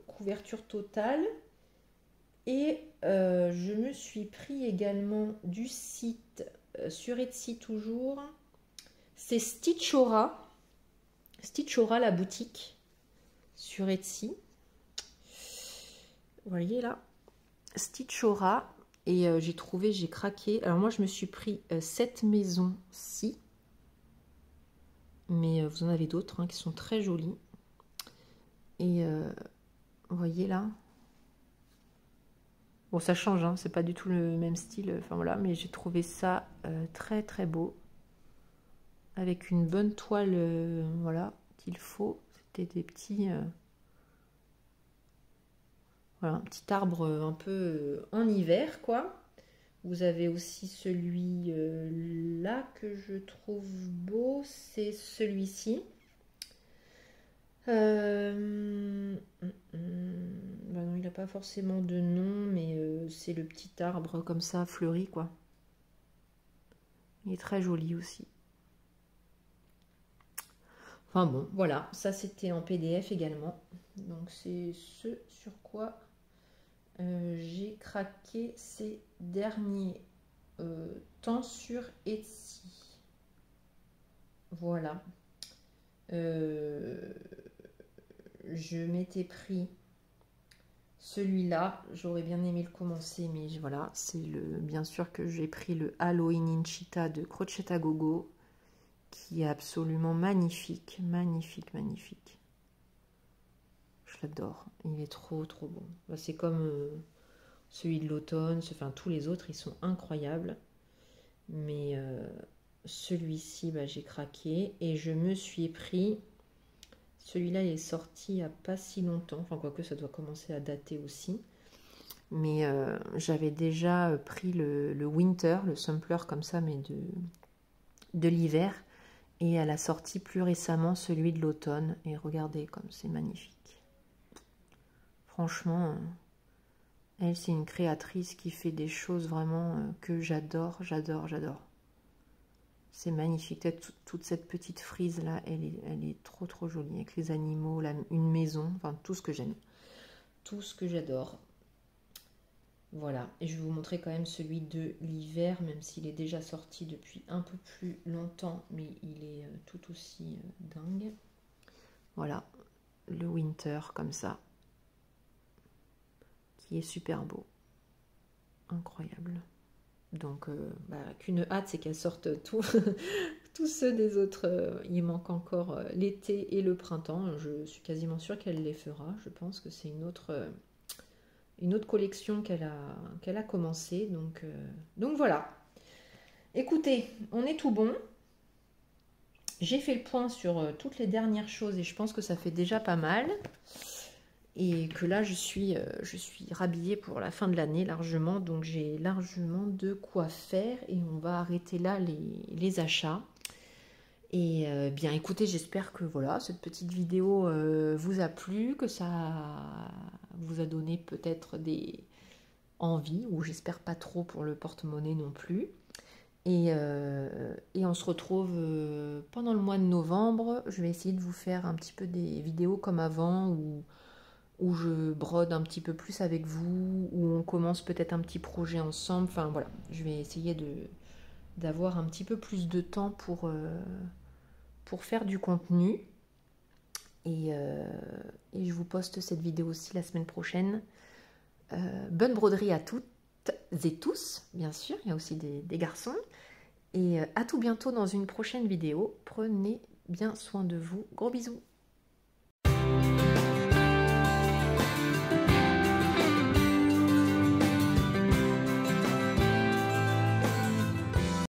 couvertures totales. Et je me suis pris également du site, sur Etsy toujours, c'est Stitchora, Stitchora la boutique, sur Etsy. Vous voyez là, Stitchora. Et j'ai trouvé, j'ai craqué. Alors moi, je me suis pris cette maison-ci. Mais vous en avez d'autres hein, qui sont très jolies. Et vous voyez là. Bon, ça change, hein, c'est pas du tout le même style. Enfin voilà, mais j'ai trouvé ça très très beau. Avec une bonne toile, voilà, qu'il faut. C'était des petits... voilà, un petit arbre un peu en hiver, quoi. Vous avez aussi celui là que je trouve beau, c'est celui-ci. Bah non, il n'a pas forcément de nom, mais c'est le petit arbre comme ça, fleuri, quoi. Il est très joli aussi. Enfin bon, voilà, ça c'était en PDF également. Donc c'est ce sur quoi j'ai craqué ces derniers temps sur Etsy. Voilà. Je m'étais pris celui-là. J'aurais bien aimé le commencer, mais voilà. C'est bien sûr que j'ai pris le Halloween Inchita de Crochet à Gogo, qui est absolument magnifique. Magnifique, magnifique. Je l'adore. Il est trop, trop bon. Bah, c'est comme celui de l'automne. Enfin, tous les autres, ils sont incroyables. Mais celui-ci, bah, j'ai craqué. Et je me suis pris... Celui-là, il est sorti il n'y a pas si longtemps. Enfin, quoique, ça doit commencer à dater aussi. Mais j'avais déjà pris le Winter, le sampler comme ça, mais de l'hiver. Et elle a sorti plus récemment celui de l'automne. Et regardez comme c'est magnifique. Franchement, elle, c'est une créatrice qui fait des choses vraiment que j'adore, j'adore, j'adore. C'est magnifique. Toute cette petite frise là, elle est trop trop jolie. Avec les animaux, une maison, enfin tout ce que j'aime. Tout ce que j'adore. Voilà. Et je vais vous montrer quand même celui de l'hiver, même s'il est déjà sorti depuis un peu plus longtemps. Mais il est tout aussi dingue. Voilà. Le Winter comme ça. Qui est super beau. Incroyable. Donc, qu'une hâte, c'est qu'elles sortent tous ceux des autres. Il manque encore l'été et le printemps. Je suis quasiment sûre qu'elle les fera. Je pense que c'est une autre collection qu'elle a commencé. Donc voilà. Écoutez, on est tout bon. J'ai fait le point sur toutes les dernières choses et je pense que ça fait déjà pas mal. Et que là, je suis rhabillée pour la fin de l'année largement. Donc, j'ai largement de quoi faire. Et on va arrêter là les achats. Et bien, écoutez, j'espère que voilà, cette petite vidéo vous a plu. Que ça vous a donné peut-être des envies. Ou j'espère pas trop pour le porte-monnaie non plus. Et on se retrouve pendant le mois de novembre. Je vais essayer de vous faire un petit peu des vidéos comme avant où je brode un petit peu plus avec vous, où on commence peut-être un petit projet ensemble. Enfin voilà, je vais essayer d'avoir un petit peu plus de temps pour faire du contenu. Et je vous poste cette vidéo aussi la semaine prochaine. Bonne broderie à toutes et tous, bien sûr, il y a aussi des garçons. Et à tout bientôt dans une prochaine vidéo. Prenez bien soin de vous. Gros bisous.